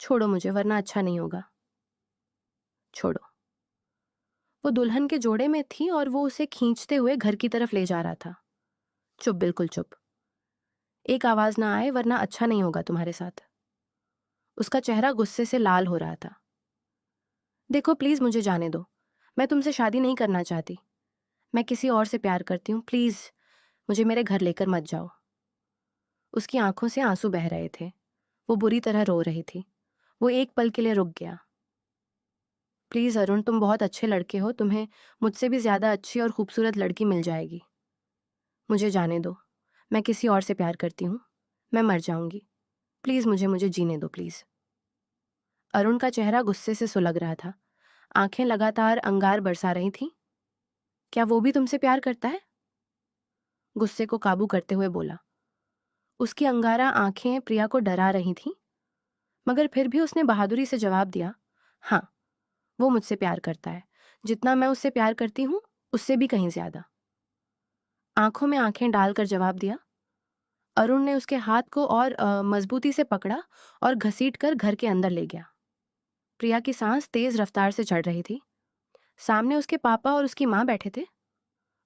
छोड़ो मुझे वरना अच्छा नहीं होगा। छोड़ो। वो दुल्हन के जोड़े में थी और वो उसे खींचते हुए घर की तरफ ले जा रहा था। चुप, बिल्कुल चुप। एक आवाज ना आए वरना अच्छा नहीं होगा तुम्हारे साथ। उसका चेहरा गुस्से से लाल हो रहा था। देखो प्लीज मुझे जाने दो। मैं तुमसे शादी नहीं करना चाहती। मैं किसी और से प्यार करती हूँ। प्लीज मुझे मेरे घर लेकर मत जाओ। उसकी आंखों से आंसू बह रहे थे। वो बुरी तरह रो रही थी। वो एक पल के लिए रुक गया। प्लीज अरुण, तुम बहुत अच्छे लड़के हो। तुम्हें मुझसे भी ज्यादा अच्छी और खूबसूरत लड़की मिल जाएगी। मुझे जाने दो। मैं किसी और से प्यार करती हूँ। मैं मर जाऊंगी। प्लीज मुझे मुझे जीने दो प्लीज। अरुण का चेहरा गुस्से से सुलग रहा था। आंखें लगातार अंगार बरसा रही थीं। क्या वो भी तुमसे प्यार करता है? गुस्से को काबू करते हुए बोला। उसकी अंगारा आंखें प्रिया को डरा रही थीं, मगर फिर भी उसने बहादुरी से जवाब दिया, हाँ, वो मुझसे प्यार करता है। जितना मैं उससे प्यार करती हूँ, उससे भी कहीं ज्यादा। आंखों में आंखें डालकर जवाब दिया। अरुण ने उसके हाथ को और मजबूती से पकड़ा और घसीट कर घर के अंदर ले गया। प्रिया की सांस तेज रफ्तार से चढ़ रही थी। सामने उसके पापा और उसकी माँ बैठे थे।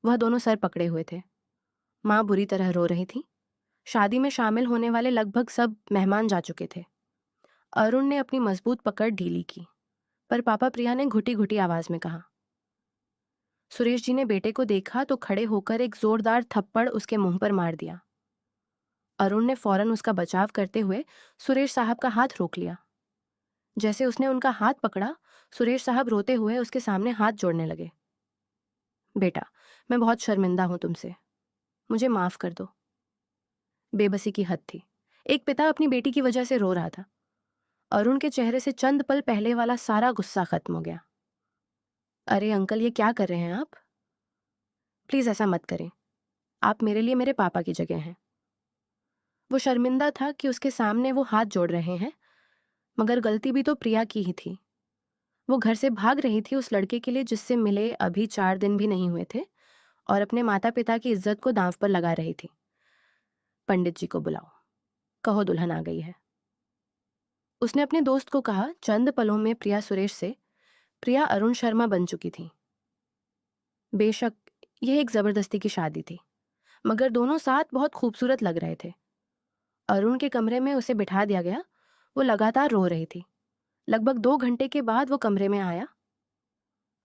वह दोनों सर पकड़े हुए थे। माँ बुरी तरह रो रही थी। शादी में शामिल होने वाले लगभग सब मेहमान जा चुके थे। अरुण ने अपनी मजबूत पकड़ ढीली की, पर पापा प्रिया ने घुटी घुटी आवाज में कहा। सुरेश जी ने बेटे को देखा तो खड़े होकर एक जोरदार थप्पड़ उसके मुंह पर मार दिया। अरुण ने फौरन उसका बचाव करते हुए सुरेश साहब का हाथ रोक लिया। जैसे उसने उनका हाथ पकड़ा, सुरेश साहब रोते हुए उसके सामने हाथ जोड़ने लगे। बेटा, मैं बहुत शर्मिंदा हूं तुमसे। मुझे माफ कर दो। बेबसी की हद थी। एक पिता अपनी बेटी की वजह से रो रहा था। अरुण के चेहरे से चंद पल पहले वाला सारा गुस्सा खत्म हो गया। अरे अंकल, ये क्या कर रहे हैं आप? प्लीज ऐसा मत करें। आप मेरे लिए मेरे पापा की जगह हैं। वो शर्मिंदा था कि उसके सामने वो हाथ जोड़ रहे हैं, मगर गलती भी तो प्रिया की ही थी। वो घर से भाग रही थी उस लड़के के लिए जिससे मिले अभी 4 दिन भी नहीं हुए थे, और अपने माता पिता की इज्जत को दांव पर लगा रही थी। पंडित जी को बुलाओ। कहो दुल्हन आ गई है। उसने अपने दोस्त को कहा। चंद पलों में प्रिया सुरेश से प्रिया अरुण शर्मा बन चुकी थी। बेशक यह एक जबरदस्ती की शादी थी, मगर दोनों साथ बहुत खूबसूरत लग रहे थे। अरुण के कमरे में उसे बिठा दिया गया। वो लगातार रो रही थी। लगभग 2 घंटे के बाद वो कमरे में आया।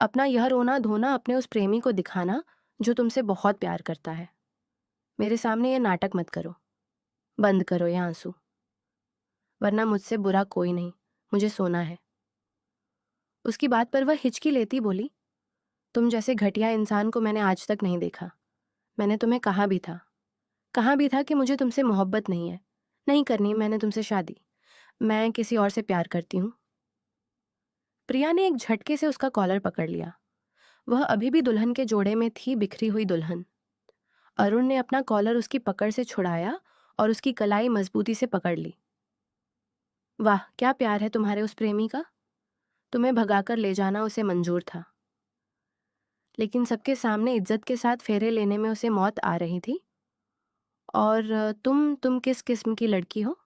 अपना यह रोना धोना अपने उस प्रेमी को दिखाना जो तुमसे बहुत प्यार करता है। मेरे सामने ये नाटक मत करो। बंद करो ये आंसू, वरना मुझसे बुरा कोई नहीं। मुझे सोना है। उसकी बात पर वह हिचकी लेती बोली, तुम जैसे घटिया इंसान को मैंने आज तक नहीं देखा। मैंने तुम्हें कहा भी था कि मुझे तुमसे मोहब्बत नहीं है। नहीं करनी मैंने तुमसे शादी। मैं किसी और से प्यार करती हूँ। प्रिया ने एक झटके से उसका कॉलर पकड़ लिया। वह अभी भी दुल्हन के जोड़े में थी, बिखरी हुई दुल्हन। अरुण ने अपना कॉलर उसकी पकड़ से छुड़ाया और उसकी कलाई मजबूती से पकड़ ली। वाह, क्या प्यार है तुम्हारे उस प्रेमी का। तुम्हें भगाकर ले जाना उसे मंजूर था, लेकिन सबके सामने इज्जत के साथ फेरे लेने में उसे मौत आ रही थी। और तुम किस किस्म की लड़की हो?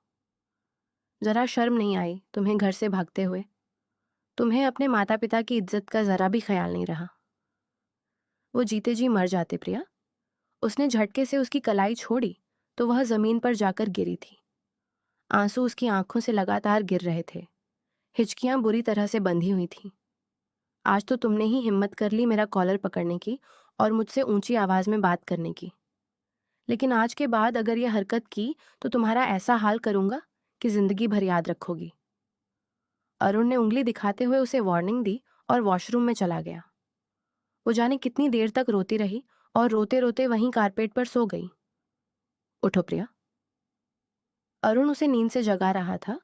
जरा शर्म नहीं आई तुम्हें घर से भागते हुए? तुम्हें अपने माता पिता की इज्जत का जरा भी ख्याल नहीं रहा। वो जीते जी मर जाते प्रिया। उसने झटके से उसकी कलाई छोड़ी तो वह जमीन पर जाकर गिरी थी। आंसू उसकी आंखों से लगातार गिर रहे थे। हिचकियां बुरी तरह से बंधी हुई थीं। आज तो तुमने ही हिम्मत कर ली मेरा कॉलर पकड़ने की और मुझसे ऊंची आवाज में बात करने की, लेकिन आज के बाद अगर यह हरकत की तो तुम्हारा ऐसा हाल करूंगा कि जिंदगी भर याद रखोगी। अरुण ने उंगली दिखाते हुए उसे वार्निंग दी और वॉशरूम में चला गया। वो जाने कितनी देर तक रोती रही और रोते रोते वहीं कारपेट पर सो गई। उठो प्रिया। अरुण उसे नींद से जगा रहा था।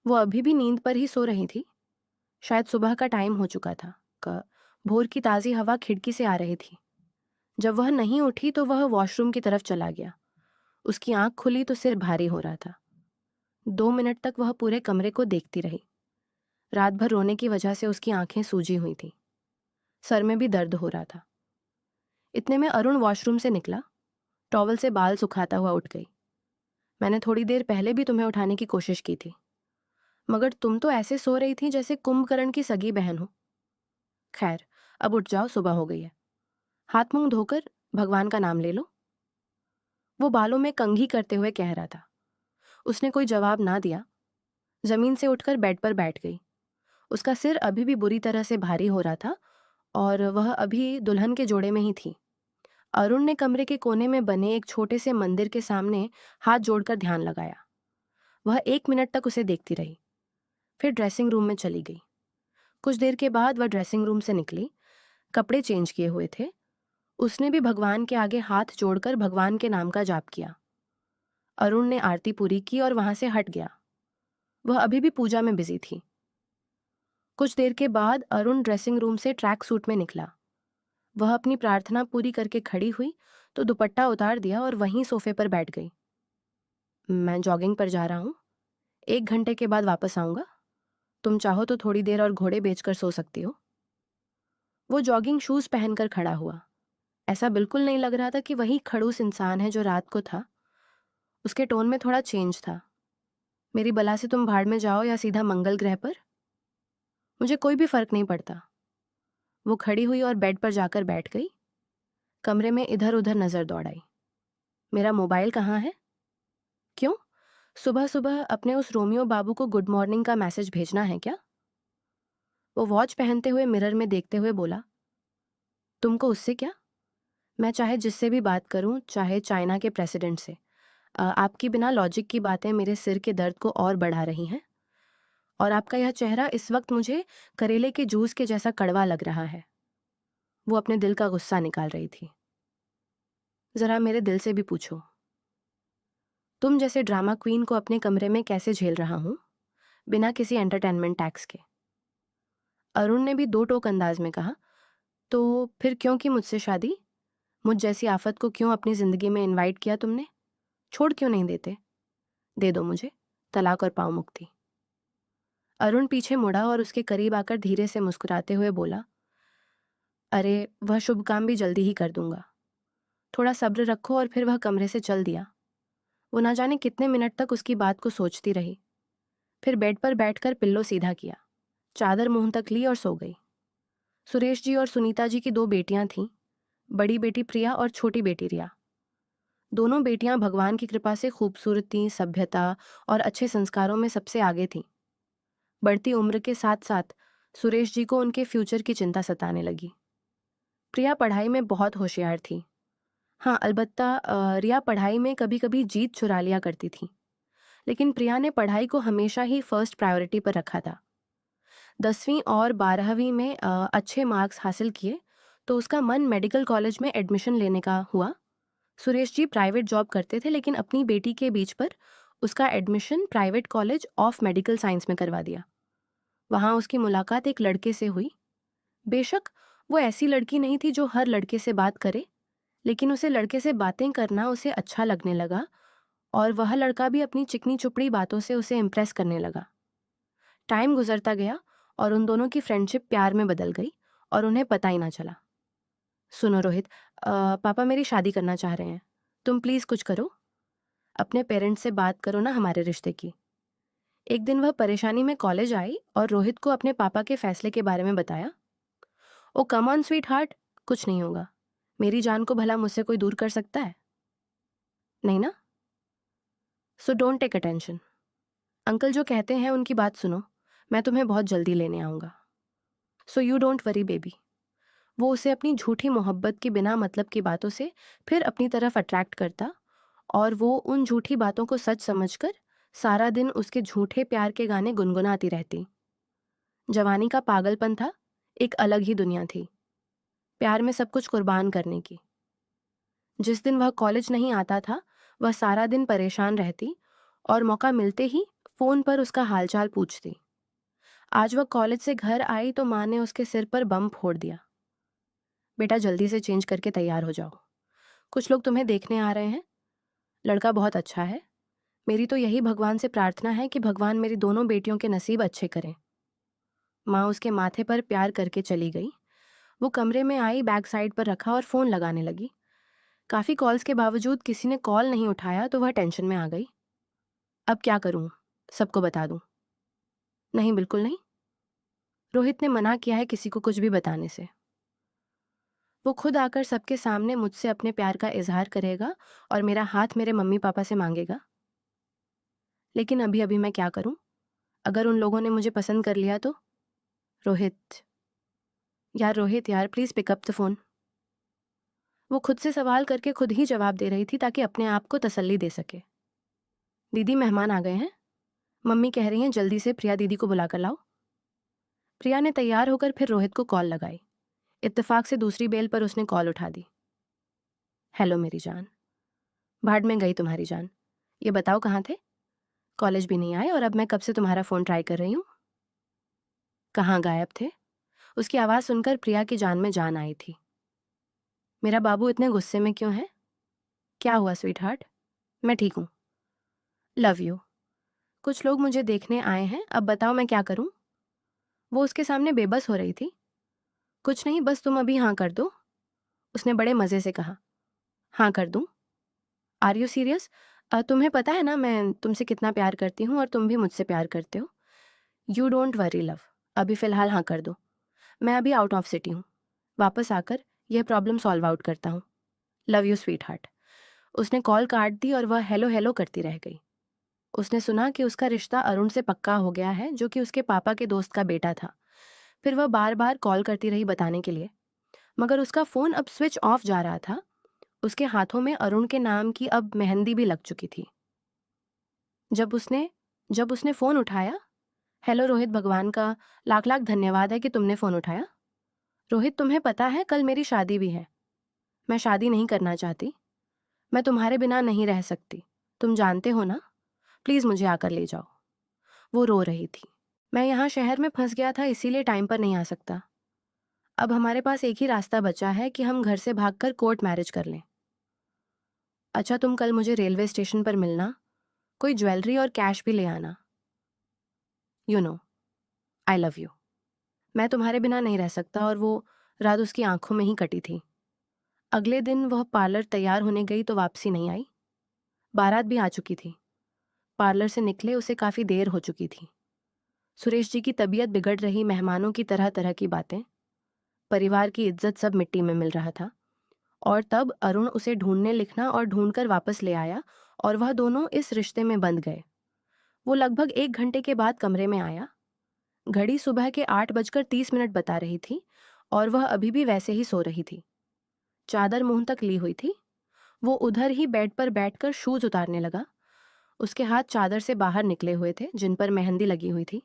वो अभी भी नींद पर ही सो रही थी। शायद सुबह का टाइम हो चुका था। भोर की ताज़ी हवा खिड़की से आ रही थी। जब वह नहीं उठी तो वह वॉशरूम की तरफ चला गया। उसकी आंख खुली तो सिर भारी हो रहा था। 2 मिनट तक वह पूरे कमरे को देखती रही। रात भर रोने की वजह से उसकी आंखें सूजी हुई थीं। सर में भी दर्द हो रहा था। इतने में अरुण वॉशरूम से निकला। टॉवल से बाल सुखाता हुआ उठ गई। मैंने थोड़ी देर पहले भी तुम्हें उठाने की कोशिश की थी, मगर तुम तो ऐसे सो रही थी जैसे कुंभकर्ण की सगी बहन हो। खैर, अब उठ जाओ, सुबह हो गई है। हाथ मुंह धोकर भगवान का नाम ले लो। वो बालों में कंघी करते हुए कह रहा था। उसने कोई जवाब ना दिया। जमीन से उठकर बेड पर बैठ गई। उसका सिर अभी भी बुरी तरह से भारी हो रहा था और वह अभी दुल्हन के जोड़े में ही थी। अरुण ने कमरे के कोने में बने एक छोटे से मंदिर के सामने हाथ जोड़कर ध्यान लगाया। वह 1 मिनट तक उसे देखती रही, फिर ड्रेसिंग रूम में चली गई। कुछ देर के बाद वह ड्रेसिंग रूम से निकली। कपड़े चेंज किए हुए थे। उसने भी भगवान के आगे हाथ जोड़कर भगवान के नाम का जाप किया। अरुण ने आरती पूरी की और वहां से हट गया। वह अभी भी पूजा में बिजी थी। कुछ देर के बाद अरुण ड्रेसिंग रूम से ट्रैक सूट में निकला। वह अपनी प्रार्थना पूरी करके खड़ी हुई तो दुपट्टा उतार दिया और वहीं सोफे पर बैठ गई। मैं जॉगिंग पर जा रहा हूँ, 1 घंटे के बाद वापस आऊंगा। तुम चाहो तो थोड़ी देर और घोड़े बेचकर सो सकती हो। वो जॉगिंग शूज पहनकर खड़ा हुआ। ऐसा बिल्कुल नहीं लग रहा था कि वही खड़ूस इंसान है जो रात को था। उसके टोन में थोड़ा चेंज था। मेरी बला से तुम भाड़ में जाओ या सीधा मंगल ग्रह पर, मुझे कोई भी फर्क नहीं पड़ता। वो खड़ी हुई और बेड पर जाकर बैठ गई। कमरे में इधर उधर नजर दौड़ाई। मेरा मोबाइल कहाँ है? क्यों? सुबह सुबह अपने उस रोमियो बाबू को गुड मॉर्निंग का मैसेज भेजना है क्या? वो वॉच पहनते हुए मिरर में देखते हुए बोला। तुमको उससे क्या? मैं चाहे जिससे भी बात करूं, चाहे चाइना के प्रेसिडेंट से, आपकी बिना लॉजिक की बातें मेरे सिर के दर्द को और बढ़ा रही हैं। और आपका यह चेहरा इस वक्त मुझे करेले के जूस के जैसा कड़वा लग रहा है। वो अपने दिल का गुस्सा निकाल रही थी। जरा मेरे दिल से भी पूछो, तुम जैसे ड्रामा क्वीन को अपने कमरे में कैसे झेल रहा हूं, बिना किसी एंटरटेनमेंट टैक्स के। अरुण ने भी दो टोक अंदाज में कहा। तो फिर क्यों की मुझसे शादी? मुझ जैसी आफत को क्यों अपनी जिंदगी में इनवाइट किया तुमने? छोड़ क्यों नहीं देते? दे दो मुझे तलाक और पाँव मुक्ति। अरुण पीछे मुड़ा और उसके करीब आकर धीरे से मुस्कुराते हुए बोला, अरे वह शुभ काम भी जल्दी ही कर दूंगा। थोड़ा सब्र रखो। और फिर वह कमरे से चल दिया। वो ना जाने कितने मिनट तक उसकी बात को सोचती रही। फिर बेड पर बैठकर पिल्लो सीधा किया, चादर मुंह तक ली और सो गई। सुरेश जी और सुनीता जी की दो बेटियां थीं, बड़ी बेटी प्रिया और छोटी बेटी रिया। दोनों बेटियां भगवान की कृपा से खूबसूरती, सभ्यता और अच्छे संस्कारों में सबसे आगे थीं। बढ़ती उम्र के साथ साथ सुरेश जी को उनके फ्यूचर की चिंता सताने लगी। प्रिया पढ़ाई में बहुत होशियार थी। हाँ, अलबत्ता रिया पढ़ाई में कभी कभी जीत चुरा लिया करती थी, लेकिन प्रिया ने पढ़ाई को हमेशा ही फर्स्ट प्रायोरिटी पर रखा था। 10वीं और 12वीं में अच्छे मार्क्स हासिल किए तो उसका मन मेडिकल कॉलेज में एडमिशन लेने का हुआ। सुरेश जी प्राइवेट जॉब करते थे, लेकिन अपनी बेटी के बीच पर उसका admission private college of medical science में करवा दिया। वहाँ उसकी मुलाकात एक लड़के से हुई। बेशक वो ऐसी लड़की नहीं थी जो हर लड़के से बात करे, लेकिन उसे लड़के से बातें करना उसे अच्छा लगने लगा और वह लड़का भी अपनी चिकनी चुपड़ी बातों से उसे इम्प्रेस करने लगा। टाइम गुजरता गया और उन दोनों की फ्रेंडशिप प्यार में बदल गई और उन्हें पता ही ना चला। सुनो रोहित, पापा मेरी शादी करना चाह रहे हैं। तुम प्लीज़ कुछ करो। अपने पेरेंट्स से बात करो ना हमारे रिश्ते की। एक दिन वह परेशानी में कॉलेज आई और रोहित को अपने पापा के फैसले के बारे में बताया। ओ कम ऑन स्वीट हार्ट, कुछ नहीं होगा। मेरी जान को भला मुझसे कोई दूर कर सकता है? नहीं ना? So don't take attention. Uncle जो कहते हैं उनकी बात सुनो। मैं तुम्हें बहुत जल्दी लेने आऊँगा। So you don't worry baby. वो उसे अपनी झूठी मोहब्बत की बिना मतलब की बातों से फिर अपनी तरफ अट्रैक्ट करता और वो उन झूठी बातों को सच समझकर सारा दिन उसके झूठे प्यार के गाने गुनगुनाती रहती। जवानी का पागलपन था, एक अलग ही दुनिया थी, प्यार में सब कुछ कुर्बान करने की। जिस दिन वह कॉलेज नहीं आता था वह सारा दिन परेशान रहती और मौका मिलते ही फोन पर उसका हालचाल पूछती। आज वह कॉलेज से घर आई तो माँ ने उसके सिर पर बम फोड़ दिया। बेटा जल्दी से चेंज करके तैयार हो जाओ, कुछ लोग तुम्हें देखने आ रहे हैं। लड़का बहुत अच्छा है। मेरी तो यही भगवान से प्रार्थना है कि भगवान मेरी दोनों बेटियों के नसीब अच्छे करें। माँ उसके माथे पर प्यार करके चली गई। वो कमरे में आई, बैक साइड पर रखा और फ़ोन लगाने लगी। काफ़ी कॉल्स के बावजूद किसी ने कॉल नहीं उठाया तो वह टेंशन में आ गई। अब क्या करूँ? सबको बता दूँ? नहीं, बिल्कुल नहीं। रोहित ने मना किया है किसी को कुछ भी बताने से। वो खुद आकर सबके सामने मुझसे अपने प्यार का इजहार करेगा और मेरा हाथ मेरे मम्मी पापा से मांगेगा। लेकिन अभी अभी मैं क्या करूं? अगर उन लोगों ने मुझे पसंद कर लिया तो? रोहित, यार रोहित यार, please pick up the phone. वो खुद से सवाल करके खुद ही जवाब दे रही थी ताकि अपने आप को तसल्ली दे सके। दीदी, मेहमान आ गए हैं। मम्मी कह रही हैं जल्दी से प्रिया दीदी को बुला कर लाओ। प्रिया ने तैयार होकर फिर रोहित को कॉल लगाई। इत्तेफाक से दूसरी बेल पर उसने कॉल उठा दी। हेलो मेरी जान। भाड़ में गई तुम्हारी जान। ये बताओ कहाँ थे? कॉलेज भी नहीं आए और अब मैं कब से तुम्हारा फ़ोन ट्राई कर रही हूँ। कहाँ गायब थे? उसकी आवाज़ सुनकर प्रिया की जान में जान आई थी। मेरा बाबू इतने गुस्से में क्यों है? क्या हुआ स्वीट हार्ट? मैं ठीक हूँ। Love you. कुछ लोग मुझे देखने आए हैं, अब बताओ मैं क्या करूँ? वो उसके सामने बेबस हो रही थी। कुछ नहीं, बस तुम अभी हाँ कर दो। उसने बड़े मज़े से कहा। हाँ कर दूँ? Are you serious? तुम्हें पता है ना मैं तुमसे कितना प्यार करती हूँ और तुम भी मुझसे प्यार करते हो। You don't worry love. अभी फ़िलहाल हाँ कर दो। मैं अभी आउट ऑफ सिटी हूँ। वापस आकर यह प्रॉब्लम सॉल्व आउट करता हूँ। Love you sweet heart. उसने कॉल काट दी और वह हेलो हेलो करती रह गई। उसने सुना कि उसका रिश्ता अरुण से पक्का हो गया है, जो कि उसके पापा के दोस्त का बेटा था। फिर वह बार बार कॉल करती रही बताने के लिए, मगर उसका फ़ोन अब स्विच ऑफ जा रहा था। उसके हाथों में अरुण के नाम की अब मेहंदी भी लग चुकी थी। जब उसने जब उसने फ़ोन उठाया, हेलो रोहित, भगवान का लाख लाख धन्यवाद है कि तुमने फ़ोन उठाया। रोहित, तुम्हें पता है कल मेरी शादी भी है। मैं शादी नहीं करना चाहती। मैं तुम्हारे बिना नहीं रह सकती। तुम जानते हो ना? प्लीज़ मुझे आकर ले जाओ। वो रो रही थी। मैं यहाँ शहर में फंस गया था, इसीलिए टाइम पर नहीं आ सकता। अब हमारे पास एक ही रास्ता बचा है कि हम घर से भागकर कोर्ट मैरिज कर लें। अच्छा, तुम कल मुझे रेलवे स्टेशन पर मिलना। कोई ज्वेलरी और कैश भी ले आना। You know, I love you. मैं तुम्हारे बिना नहीं रह सकता। और वो रात उसकी आंखों में ही कटी थी। अगले दिन वह पार्लर तैयार होने गई तो वापसी नहीं आई। बारात भी आ चुकी थी। पार्लर से निकले उसे काफ़ी देर हो चुकी थी। सुरेश जी की तबीयत बिगड़ रही, मेहमानों की तरह तरह की बातें, परिवार की इज्जत सब मिट्टी में मिल रहा था। और तब अरुण उसे ढूंढने लिखना और ढूंढकर वापस ले आया और वह दोनों इस रिश्ते में बंध गए। वो लगभग 1 घंटे के बाद कमरे में आया। घड़ी सुबह के 8 बजकर 30 मिनट बता रही थी और वह अभी भी वैसे ही सो रही थी। चादर मुंह तक ली हुई थी। वो उधर ही बेड पर बैठकर शूज उतारने लगा। उसके हाथ चादर से बाहर निकले हुए थे, जिन पर मेहंदी लगी हुई थी।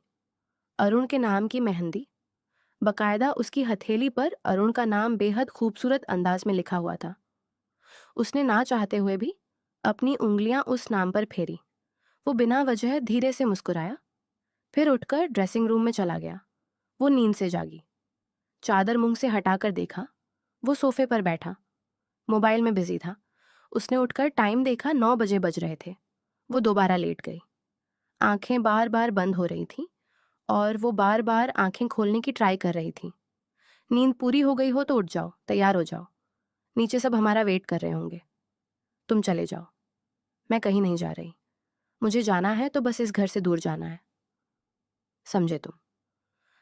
अरुण के नाम की मेहंदी। बकायदा उसकी हथेली पर अरुण का नाम बेहद खूबसूरत अंदाज में लिखा हुआ था। उसने ना चाहते हुए भी अपनी उंगलियां उस नाम पर फेरी। वो बिना वजह धीरे से मुस्कुराया, फिर उठकर ड्रेसिंग रूम में चला गया। वो नींद से जागी। चादर मुंह से हटाकर देखा। वो सोफे पर बैठा, मोबाइल में बिजी था। उसने उठकर टाइम देखा, 9 बजे बज रहे थे। वो दोबारा लेट गई। आंखें बार बार बंद हो रही थीं और वो बार बार आंखें खोलने की ट्राई कर रही थी। नींद पूरी हो गई हो तो उठ जाओ, तैयार हो जाओ। नीचे सब हमारा वेट कर रहे होंगे। तुम चले जाओ। मैं कहीं नहीं जा रही। मुझे जाना है तो बस इस घर से दूर जाना है। समझे तुम?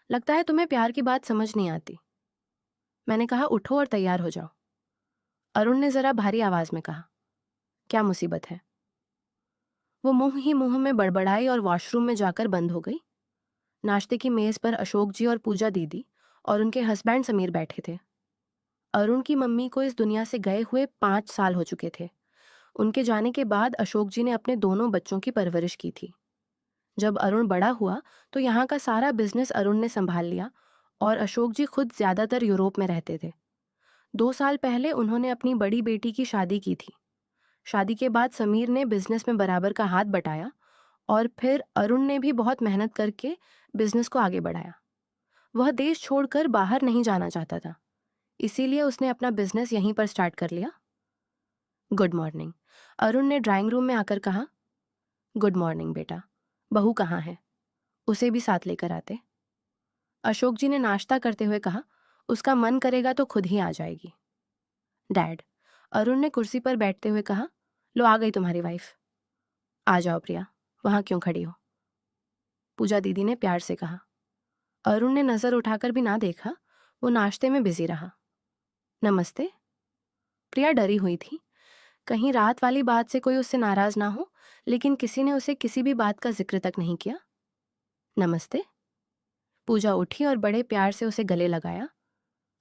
लगता है तुम्हें प्यार की बात समझ नहीं आती। मैंने कहा उठो और तैयार हो जाओ। अरुण ने जरा भारी आवाज में कहा। क्या मुसीबत है? वो मुंह ही मुंह में बड़बड़ाई और वॉशरूम में जाकर बंद हो गई। नाश्ते की मेज पर अशोक जी और पूजा दीदी और उनके हस्बैंड समीर बैठे थे। अरुण की मम्मी को इस दुनिया से गए हुए 5 साल हो चुके थे। उनके जाने के बाद अशोक जी ने अपने दोनों बच्चों की परवरिश की थी। जब अरुण बड़ा हुआ तो यहाँ का सारा बिजनेस अरुण ने संभाल लिया और अशोक जी खुद ज्यादातर यूरोप में रहते थे। 2 साल पहले उन्होंने अपनी बड़ी बेटी की शादी की थी। शादी के बाद समीर ने बिजनेस में बराबर का हाथ बटाया और फिर अरुण ने भी बहुत मेहनत करके बिजनेस को आगे बढ़ाया। वह देश छोड़कर बाहर नहीं जाना चाहता था, इसीलिए उसने अपना बिजनेस यहीं पर स्टार्ट कर लिया। Good morning. अरुण ने ड्राइंग रूम में आकर कहा। गुड मॉर्निंग बेटा। बहू कहाँ है? उसे भी साथ लेकर आते। अशोक जी ने नाश्ता करते हुए कहा। उसका मन करेगा तो खुद ही आ जाएगी। डैड, अरुण ने कुर्सी पर बैठते हुए कहा। लो आ गई तुम्हारी वाइफ। आ जाओ प्रिया, वहां क्यों खड़ी हो? पूजा दीदी ने प्यार से कहा। अरुण ने नजर उठाकर भी ना देखा, वो नाश्ते में बिजी रहा। नमस्ते। प्रिया डरी हुई थी, कहीं रात वाली बात से कोई उससे नाराज ना हो, लेकिन किसी ने उसे किसी भी बात का जिक्र तक नहीं किया। नमस्ते। पूजा उठी और बड़े प्यार से उसे गले लगाया।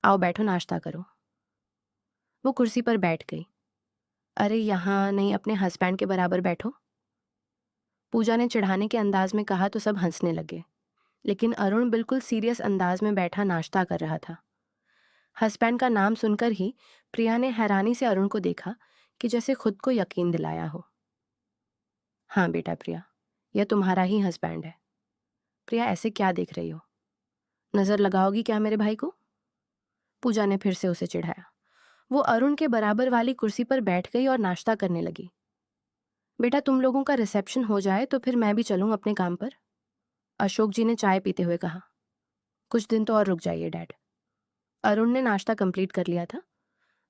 आओ बैठो, नाश्ता करो। वो कुर्सी पर बैठ गई। अरे यहाँ नहीं, अपने हस्बैंड के बराबर बैठो। पूजा ने चिढ़ाने के अंदाज में कहा तो सब हंसने लगे, लेकिन अरुण बिल्कुल सीरियस अंदाज में बैठा नाश्ता कर रहा था। हस्बैंड का नाम सुनकर ही प्रिया ने हैरानी से अरुण को देखा कि जैसे खुद को यकीन दिलाया हो। हाँ बेटा प्रिया, यह तुम्हारा ही हस्बैंड है। प्रिया ऐसे क्या देख रही हो? नजर लगाओगी क्या मेरे भाई को? पूजा ने फिर से उसे चिढ़ाया। वो अरुण के बराबर वाली कुर्सी पर बैठ गई और नाश्ता करने लगी। बेटा तुम लोगों का रिसेप्शन हो जाए तो फिर मैं भी चलूं अपने काम पर, अशोक जी ने चाय पीते हुए कहा। कुछ दिन तो और रुक जाइए डैड। अरुण ने नाश्ता कंप्लीट कर लिया था।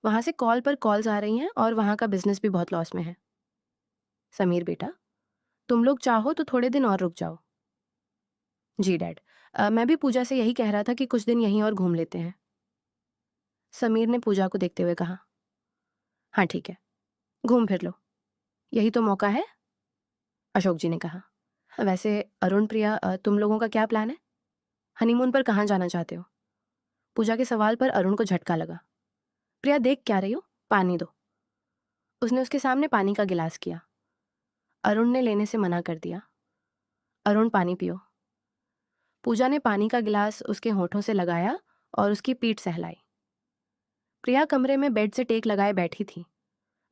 वहां से कॉल पर कॉल्स आ रही हैं और वहां का बिजनेस भी बहुत लॉस में है। समीर बेटा, तुम लोग चाहो तो थोड़े दिन और रुक जाओ। जी डैड, मैं भी पूजा से यही कह रहा था कि कुछ दिन यहीं और घूम लेते हैं। समीर ने पूजा को देखते हुए कहा। हाँ ठीक है, घूम फिर लो, यही तो मौका है। अशोक जी ने कहा। वैसे अरुण प्रिया, तुम लोगों का क्या प्लान है? हनीमून पर कहाँ जाना चाहते हो? पूजा के सवाल पर अरुण को झटका लगा। प्रिया देख क्या रही हो, पानी दो। उसने उसके सामने पानी का गिलास किया। अरुण ने लेने से मना कर दिया। अरुण पानी पियो। पूजा ने पानी का गिलास उसके होठों से लगाया और उसकी पीठ सहलाई। प्रिया कमरे में बेड से टेक लगाए बैठी थी।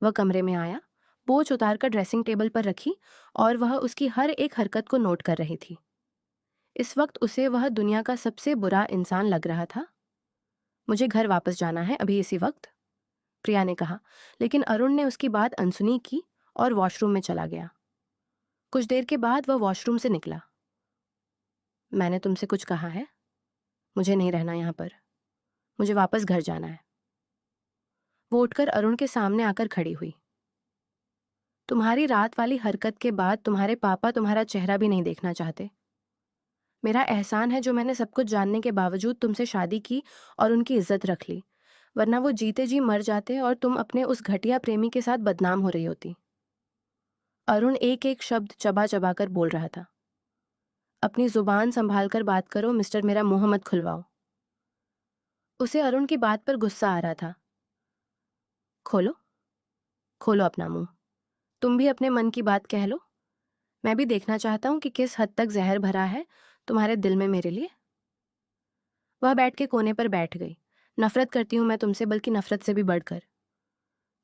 वह कमरे में आया, पोंछ उतारकर ड्रेसिंग टेबल पर रखी और वह उसकी हर एक हरकत को नोट कर रही थी। इस वक्त उसे वह दुनिया का सबसे बुरा इंसान लग रहा था। मुझे घर वापस जाना है अभी इसी वक्त, प्रिया ने कहा, लेकिन अरुण ने उसकी बात अनसुनी की और वॉशरूम में चला गया। कुछ देर के बाद वह वॉशरूम से निकला। मैंने तुमसे कुछ कहा है? मुझे नहीं रहना यहाँ पर, मुझे वापस घर जाना है। वो उठकर अरुण के सामने आकर खड़ी हुई। तुम्हारी रात वाली हरकत के बाद तुम्हारे पापा तुम्हारा चेहरा भी नहीं देखना चाहते। मेरा एहसान है जो मैंने सब कुछ जानने के बावजूद तुमसे शादी की और उनकी इज्जत रख ली, वरना वो जीते जी मर जाते और तुम अपने उस घटिया प्रेमी के साथ बदनाम हो रही होती। अरुण एक एक शब्द चबा चबा कर बोल रहा था। अपनी जुबान संभाल कर बात करो मिस्टर, मेरा मुंह मत खुलवाओ। उसे अरुण की बात पर गुस्सा आ रहा था। खोलो, खोलो अपना मुंह, तुम भी अपने मन की बात कह लो। मैं भी देखना चाहता हूं कि किस हद तक जहर भरा है तुम्हारे दिल में मेरे लिए। वह बैठ के कोने पर बैठ गई। नफरत करती हूं मैं तुमसे, बल्कि नफरत से भी बढ़कर।